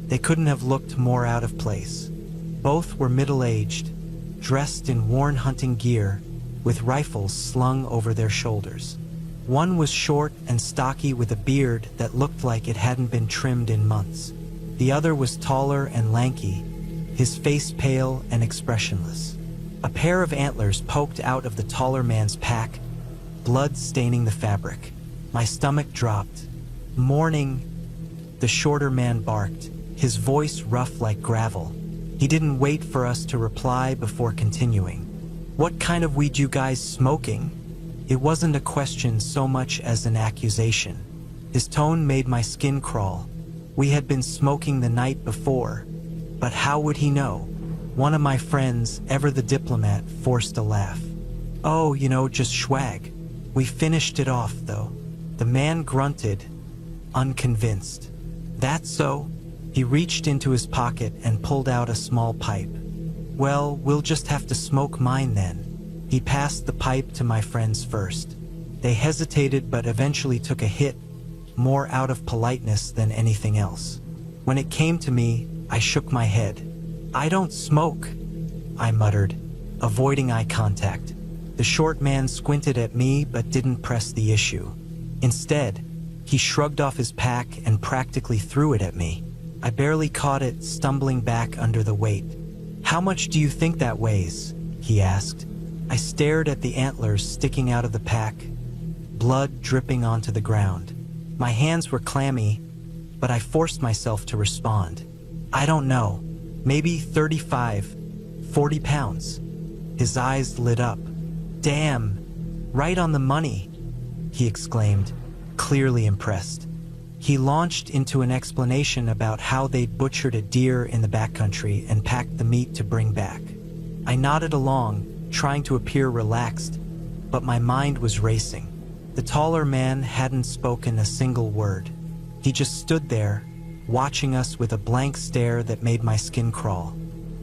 They couldn't have looked more out of place. Both were middle-aged, dressed in worn hunting gear, with rifles slung over their shoulders. One was short and stocky with a beard that looked like it hadn't been trimmed in months. The other was taller and lanky, his face pale and expressionless. A pair of antlers poked out of the taller man's pack, blood staining the fabric. My stomach dropped. "Morning," the shorter man barked, his voice rough like gravel. He didn't wait for us to reply before continuing. "What kind of weed you guys smoking?" It wasn't a question so much as an accusation. His tone made my skin crawl. We had been smoking the night before, but how would he know? One of my friends, ever the diplomat, forced a laugh. "Oh, just swag." We finished it off, though. The man grunted, unconvinced. "That's so?" He reached into his pocket and pulled out a small pipe. "Well, we'll just have to smoke mine then." He passed the pipe to my friends first. They hesitated but eventually took a hit, more out of politeness than anything else. When it came to me, I shook my head. "I don't smoke," I muttered, avoiding eye contact. The short man squinted at me but didn't press the issue. Instead, he shrugged off his pack and practically threw it at me. I barely caught it, stumbling back under the weight. "How much do you think that weighs?" he asked. I stared at the antlers sticking out of the pack, blood dripping onto the ground. My hands were clammy, but I forced myself to respond. "I don't know. Maybe 35, 40 pounds. His eyes lit up. "Damn, right on the money," he exclaimed, clearly impressed. He launched into an explanation about how they'd butchered a deer in the backcountry and packed the meat to bring back. I nodded along, trying to appear relaxed, but my mind was racing. The taller man hadn't spoken a single word. He just stood there, watching us with a blank stare that made my skin crawl.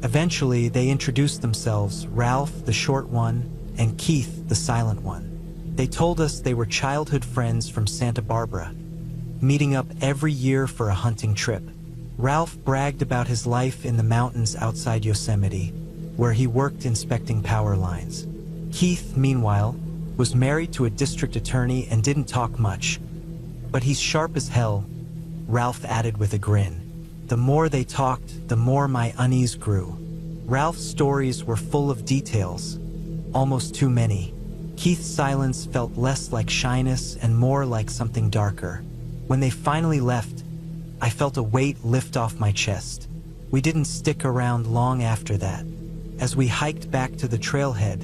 Eventually, they introduced themselves, Ralph, the short one, and Keith, the silent one. They told us they were childhood friends from Santa Barbara, meeting up every year for a hunting trip. Ralph bragged about his life in the mountains outside Yosemite, where he worked inspecting power lines. Keith, meanwhile, was married to a district attorney and didn't talk much. But he's sharp as hell, Ralph added with a grin. The more they talked, the more my unease grew. Ralph's stories were full of details, almost too many. Keith's silence felt less like shyness and more like something darker. When they finally left, I felt a weight lift off my chest. We didn't stick around long after that. As we hiked back to the trailhead,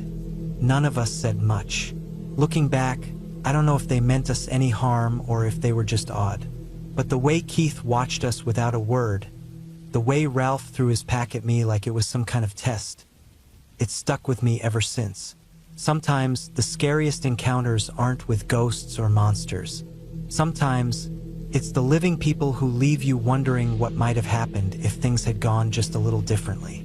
none of us said much. Looking back, I don't know if they meant us any harm or if they were just odd. But the way Keith watched us without a word, the way Ralph threw his pack at me like it was some kind of test, it stuck with me ever since. Sometimes the scariest encounters aren't with ghosts or monsters. Sometimes it's the living people who leave you wondering what might have happened if things had gone just a little differently.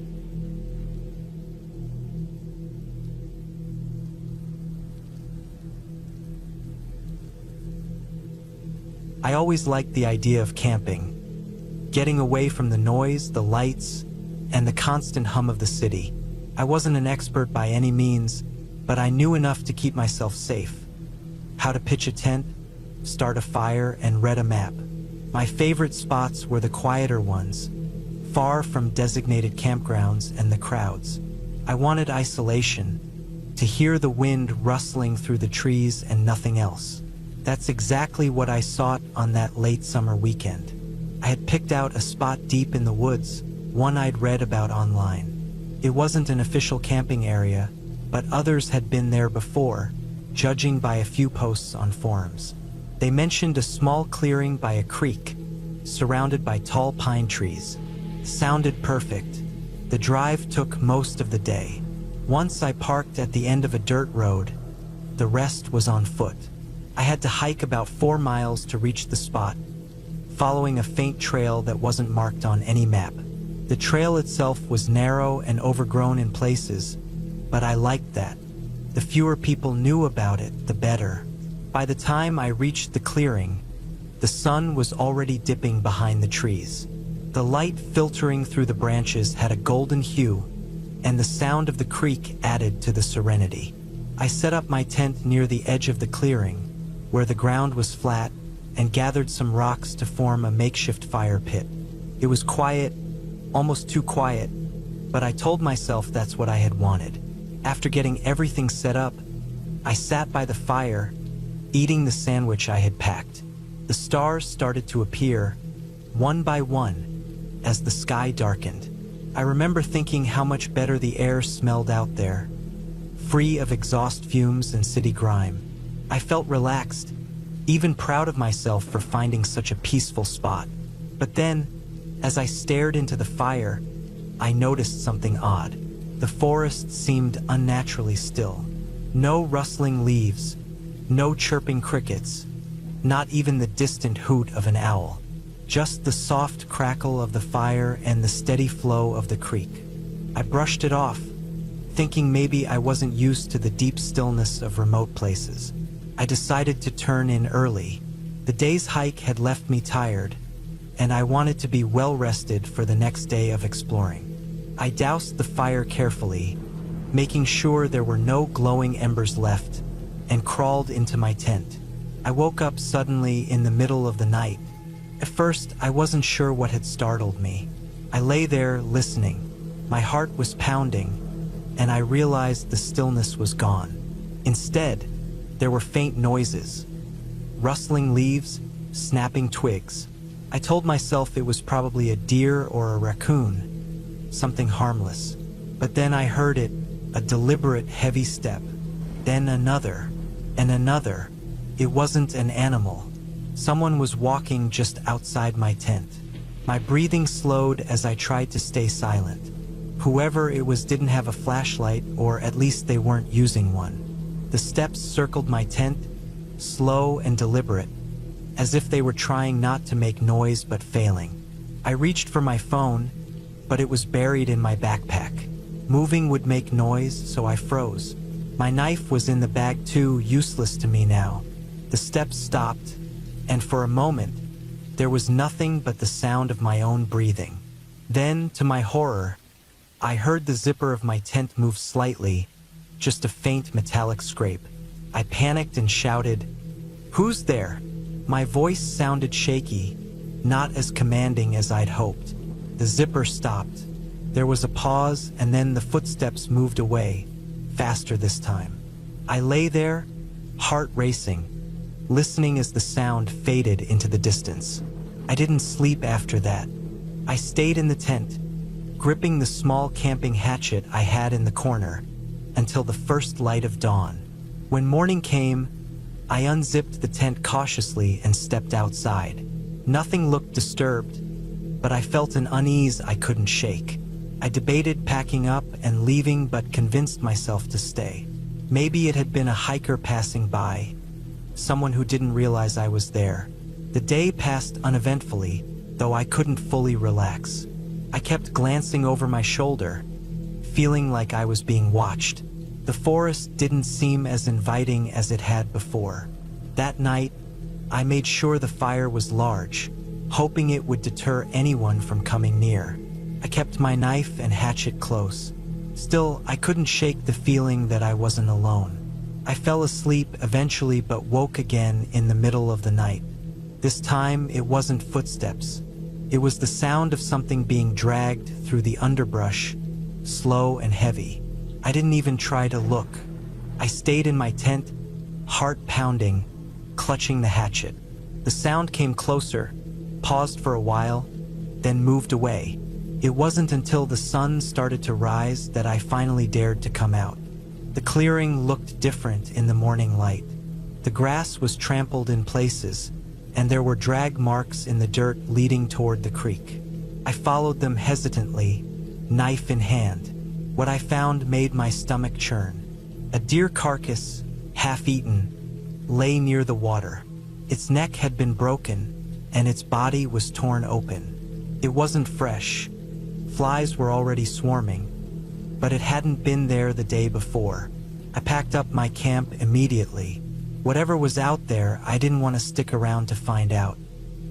I always liked the idea of camping, getting away from the noise, the lights, and the constant hum of the city. I wasn't an expert by any means, but I knew enough to keep myself safe. How to pitch a tent, start a fire, and read a map. My favorite spots were the quieter ones, far from designated campgrounds and the crowds. I wanted isolation, to hear the wind rustling through the trees and nothing else. That's exactly what I sought on that late summer weekend. I had picked out a spot deep in the woods, one I'd read about online. It wasn't an official camping area, but others had been there before, judging by a few posts on forums. They mentioned a small clearing by a creek, surrounded by tall pine trees. Sounded perfect. The drive took most of the day. Once I parked at the end of a dirt road, the rest was on foot. I had to hike about 4 miles to reach the spot, following a faint trail that wasn't marked on any map. The trail itself was narrow and overgrown in places, but I liked that. The fewer people knew about it, the better. By the time I reached the clearing, the sun was already dipping behind the trees. The light filtering through the branches had a golden hue, and the sound of the creek added to the serenity. I set up my tent near the edge of the clearing, where the ground was flat, and gathered some rocks to form a makeshift fire pit. It was quiet, almost too quiet, but I told myself that's what I had wanted. After getting everything set up, I sat by the fire, eating the sandwich I had packed. The stars started to appear, one by one, as the sky darkened. I remember thinking how much better the air smelled out there, free of exhaust fumes and city grime. I felt relaxed, even proud of myself for finding such a peaceful spot. But then, as I stared into the fire, I noticed something odd. The forest seemed unnaturally still. No rustling leaves, no chirping crickets, not even the distant hoot of an owl. Just the soft crackle of the fire and the steady flow of the creek. I brushed it off, thinking maybe I wasn't used to the deep stillness of remote places. I decided to turn in early. The day's hike had left me tired, and I wanted to be well rested for the next day of exploring. I doused the fire carefully, making sure there were no glowing embers left, and crawled into my tent. I woke up suddenly in the middle of the night. At first, I wasn't sure what had startled me. I lay there listening. My heart was pounding, and I realized the stillness was gone. Instead, there were faint noises, rustling leaves, snapping twigs. I told myself it was probably a deer or a raccoon, something harmless. But then I heard it, a deliberate heavy step, then another, and another. It wasn't an animal. Someone was walking just outside my tent. My breathing slowed as I tried to stay silent. Whoever it was didn't have a flashlight, or at least they weren't using one. The steps circled my tent, slow and deliberate, as if they were trying not to make noise but failing. I reached for my phone, but it was buried in my backpack. Moving would make noise, so I froze. My knife was in the bag too, useless to me now. The steps stopped, and for a moment, There was nothing but the sound of my own breathing. Then, to my horror, I heard the zipper of my tent move slightly, just a faint metallic scrape. I panicked and shouted, "Who's there?" My voice sounded shaky, not as commanding as I'd hoped. The zipper stopped. There was a pause, and then the footsteps moved away, faster this time. I lay there, heart racing, listening as the sound faded into the distance. I didn't sleep after that. I stayed in the tent, gripping the small camping hatchet I had in the corner, until the first light of dawn. When morning came, I unzipped the tent cautiously and stepped outside. Nothing looked disturbed, but I felt an unease I couldn't shake. I debated packing up and leaving, but convinced myself to stay. Maybe it had been a hiker passing by, someone who didn't realize I was there. The day passed uneventfully, though I couldn't fully relax. I kept glancing over my shoulder, feeling like I was being watched. The forest didn't seem as inviting as it had before. That night, I made sure the fire was large, hoping it would deter anyone from coming near. I kept my knife and hatchet close. Still, I couldn't shake the feeling that I wasn't alone. I fell asleep eventually, but woke again in the middle of the night. This time, it wasn't footsteps. It was the sound of something being dragged through the underbrush, slow and heavy. I didn't even try to look. I stayed in my tent, heart pounding, clutching the hatchet. The sound came closer, paused for a while, then moved away. It wasn't until the sun started to rise that I finally dared to come out. The clearing looked different in the morning light. The grass was trampled in places, and there were drag marks in the dirt leading toward the creek. I followed them hesitantly, knife in hand. What I found made my stomach churn. A deer carcass, half-eaten, lay near the water. Its neck had been broken, and its body was torn open. It wasn't fresh. Flies were already swarming, but it hadn't been there the day before. I packed up my camp immediately. Whatever was out there, I didn't want to stick around to find out.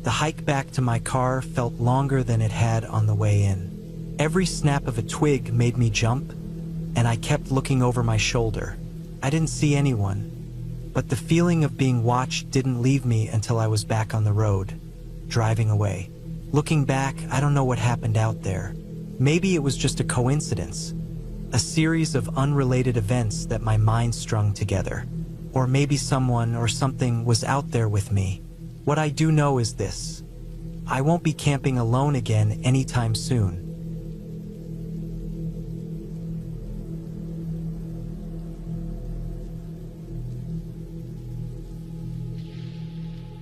The hike back to my car felt longer than it had on the way in. Every snap of a twig made me jump, and I kept looking over my shoulder. I didn't see anyone, but the feeling of being watched didn't leave me until I was back on the road, driving away. Looking back, I don't know what happened out there. Maybe it was just a coincidence, a series of unrelated events that my mind strung together. Or maybe someone or something was out there with me. What I do know is this: I won't be camping alone again anytime soon.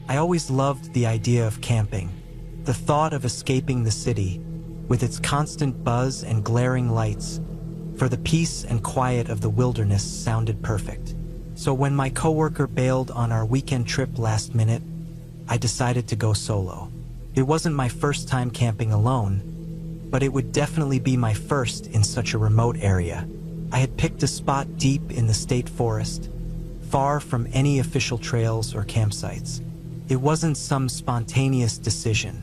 I always loved the idea of camping. The thought of escaping the city, with its constant buzz and glaring lights, for the peace and quiet of the wilderness sounded perfect. So when my coworker bailed on our weekend trip last minute, I decided to go solo. It wasn't my first time camping alone, but it would definitely be my first in such a remote area. I had picked a spot deep in the state forest, far from any official trails or campsites. It wasn't some spontaneous decision.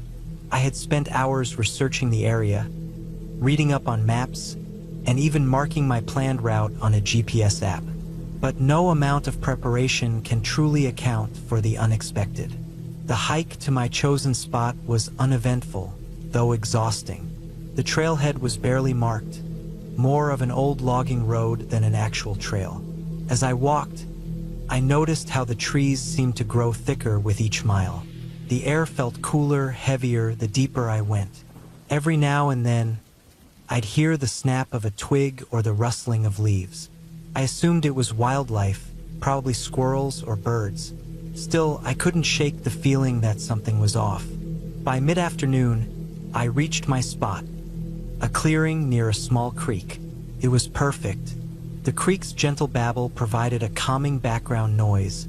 I had spent hours researching the area, reading up on maps, and even marking my planned route on a GPS app. But no amount of preparation can truly account for the unexpected. The hike to my chosen spot was uneventful, though exhausting. The trailhead was barely marked, more of an old logging road than an actual trail. As I walked, I noticed how the trees seemed to grow thicker with each mile. The air felt cooler, heavier, the deeper I went. Every now and then, I'd hear the snap of a twig or the rustling of leaves. I assumed it was wildlife, probably squirrels or birds. Still, I couldn't shake the feeling that something was off. By mid-afternoon, I reached my spot, a clearing near a small creek. It was perfect. The creek's gentle babble provided a calming background noise,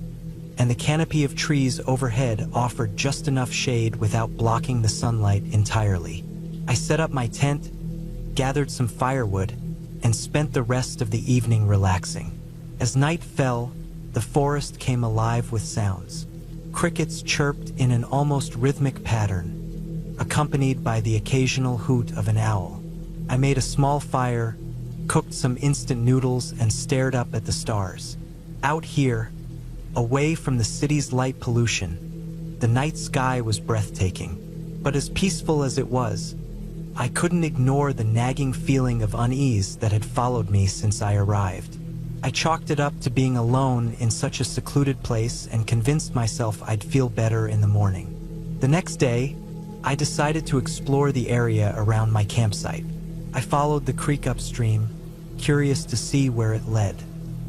and the canopy of trees overhead offered just enough shade without blocking the sunlight entirely. I set up my tent, gathered some firewood, and spent the rest of the evening relaxing. As night fell, the forest came alive with sounds. Crickets chirped in an almost rhythmic pattern, accompanied by the occasional hoot of an owl. I made a small fire, cooked some instant noodles, and stared up at the stars. Out here, away from the city's light pollution, the night sky was breathtaking. But as peaceful as it was, I couldn't ignore the nagging feeling of unease that had followed me since I arrived. I chalked it up to being alone in such a secluded place and convinced myself I'd feel better in the morning. The next day, I decided to explore the area around my campsite. I followed the creek upstream, curious to see where it led.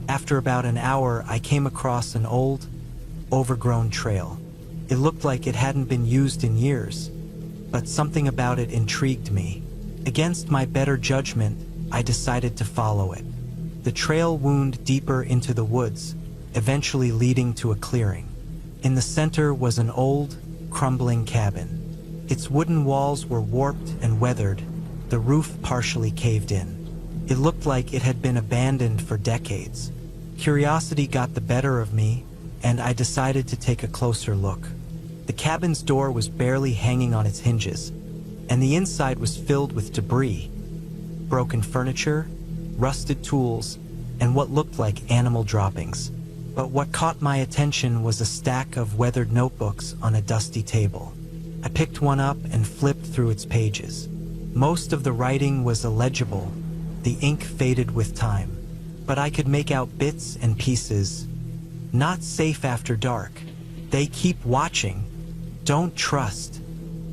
After about an hour, I came across an old, overgrown trail. It looked like it hadn't been used in years, but something about it intrigued me. Against my better judgment, I decided to follow it. The trail wound deeper into the woods, eventually leading to a clearing. In the center was an old, crumbling cabin. Its wooden walls were warped and weathered, the roof partially caved in. It looked like it had been abandoned for decades. Curiosity got the better of me, and I decided to take a closer look. The cabin's door was barely hanging on its hinges, and the inside was filled with debris, broken furniture, rusted tools, and what looked like animal droppings. But what caught my attention was a stack of weathered notebooks on a dusty table. I picked one up and flipped through its pages. Most of the writing was illegible, the ink faded with time, but I could make out bits and pieces. Not safe after dark. They keep watching. Don't trust.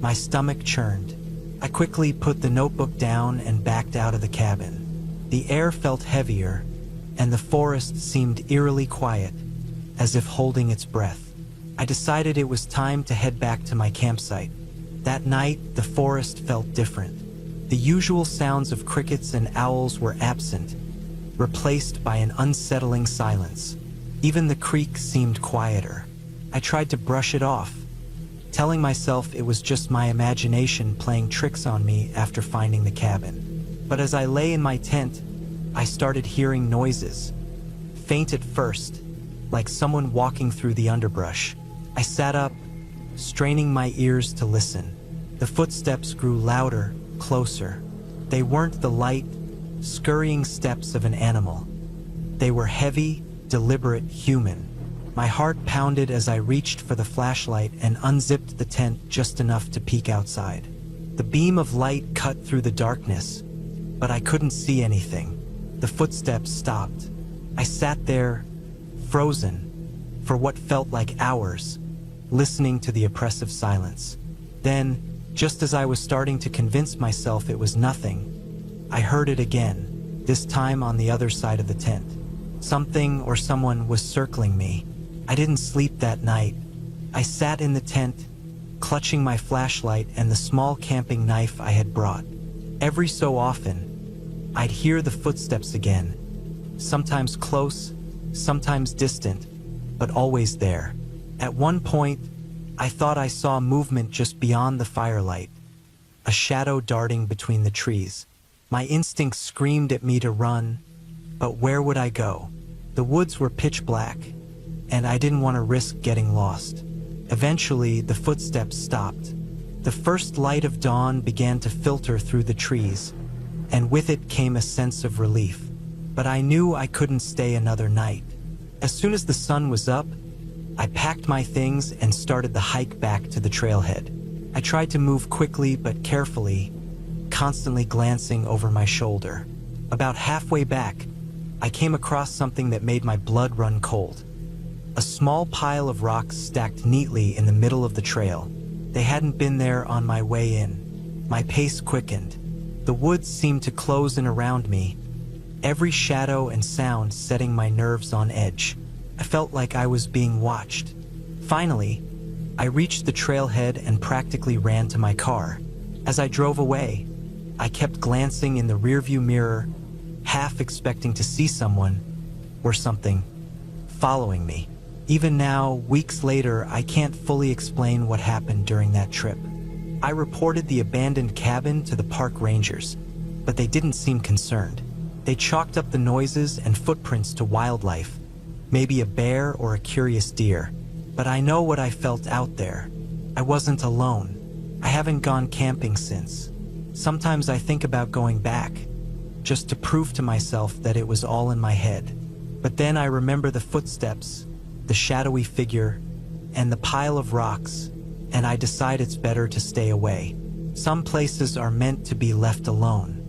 My stomach churned. I quickly put the notebook down and backed out of the cabin. The air felt heavier, and the forest seemed eerily quiet, as if holding its breath. I decided it was time to head back to my campsite. That night, the forest felt different. The usual sounds of crickets and owls were absent, replaced by an unsettling silence. Even the creek seemed quieter. I tried to brush it off, telling myself it was just my imagination playing tricks on me after finding the cabin. But as I lay in my tent, I started hearing noises. Faint at first, like someone walking through the underbrush. I sat up, straining my ears to listen. The footsteps grew louder, closer. They weren't the light, scurrying steps of an animal. They were heavy, deliberate, human. My heart pounded as I reached for the flashlight and unzipped the tent just enough to peek outside. The beam of light cut through the darkness, but I couldn't see anything. The footsteps stopped. I sat there, frozen, for what felt like hours, listening to the oppressive silence. Then, just as I was starting to convince myself it was nothing, I heard it again, this time on the other side of the tent. Something or someone was circling me. I didn't sleep that night. I sat in the tent, clutching my flashlight and the small camping knife I had brought. Every so often, I'd hear the footsteps again, sometimes close, sometimes distant, but always there. At one point, I thought I saw movement just beyond the firelight, a shadow darting between the trees. My instincts screamed at me to run, but where would I go? The woods were pitch black, and I didn't want to risk getting lost. Eventually, the footsteps stopped. The first light of dawn began to filter through the trees, and with it came a sense of relief. But I knew I couldn't stay another night. As soon as the sun was up, I packed my things and started the hike back to the trailhead. I tried to move quickly but carefully, constantly glancing over my shoulder. About halfway back, I came across something that made my blood run cold. A small pile of rocks stacked neatly in the middle of the trail. They hadn't been there on my way in. My pace quickened. The woods seemed to close in around me, every shadow and sound setting my nerves on edge. I felt like I was being watched. Finally, I reached the trailhead and practically ran to my car. As I drove away, I kept glancing in the rearview mirror, half expecting to see someone, or something, following me. Even now, weeks later, I can't fully explain what happened during that trip. I reported the abandoned cabin to the park rangers, but they didn't seem concerned. They chalked up the noises and footprints to wildlife, maybe a bear or a curious deer. But I know what I felt out there. I wasn't alone. I haven't gone camping since. Sometimes I think about going back, just to prove to myself that it was all in my head. But then I remember the footsteps, the shadowy figure, and the pile of rocks, and I decide it's better to stay away. Some places are meant to be left alone.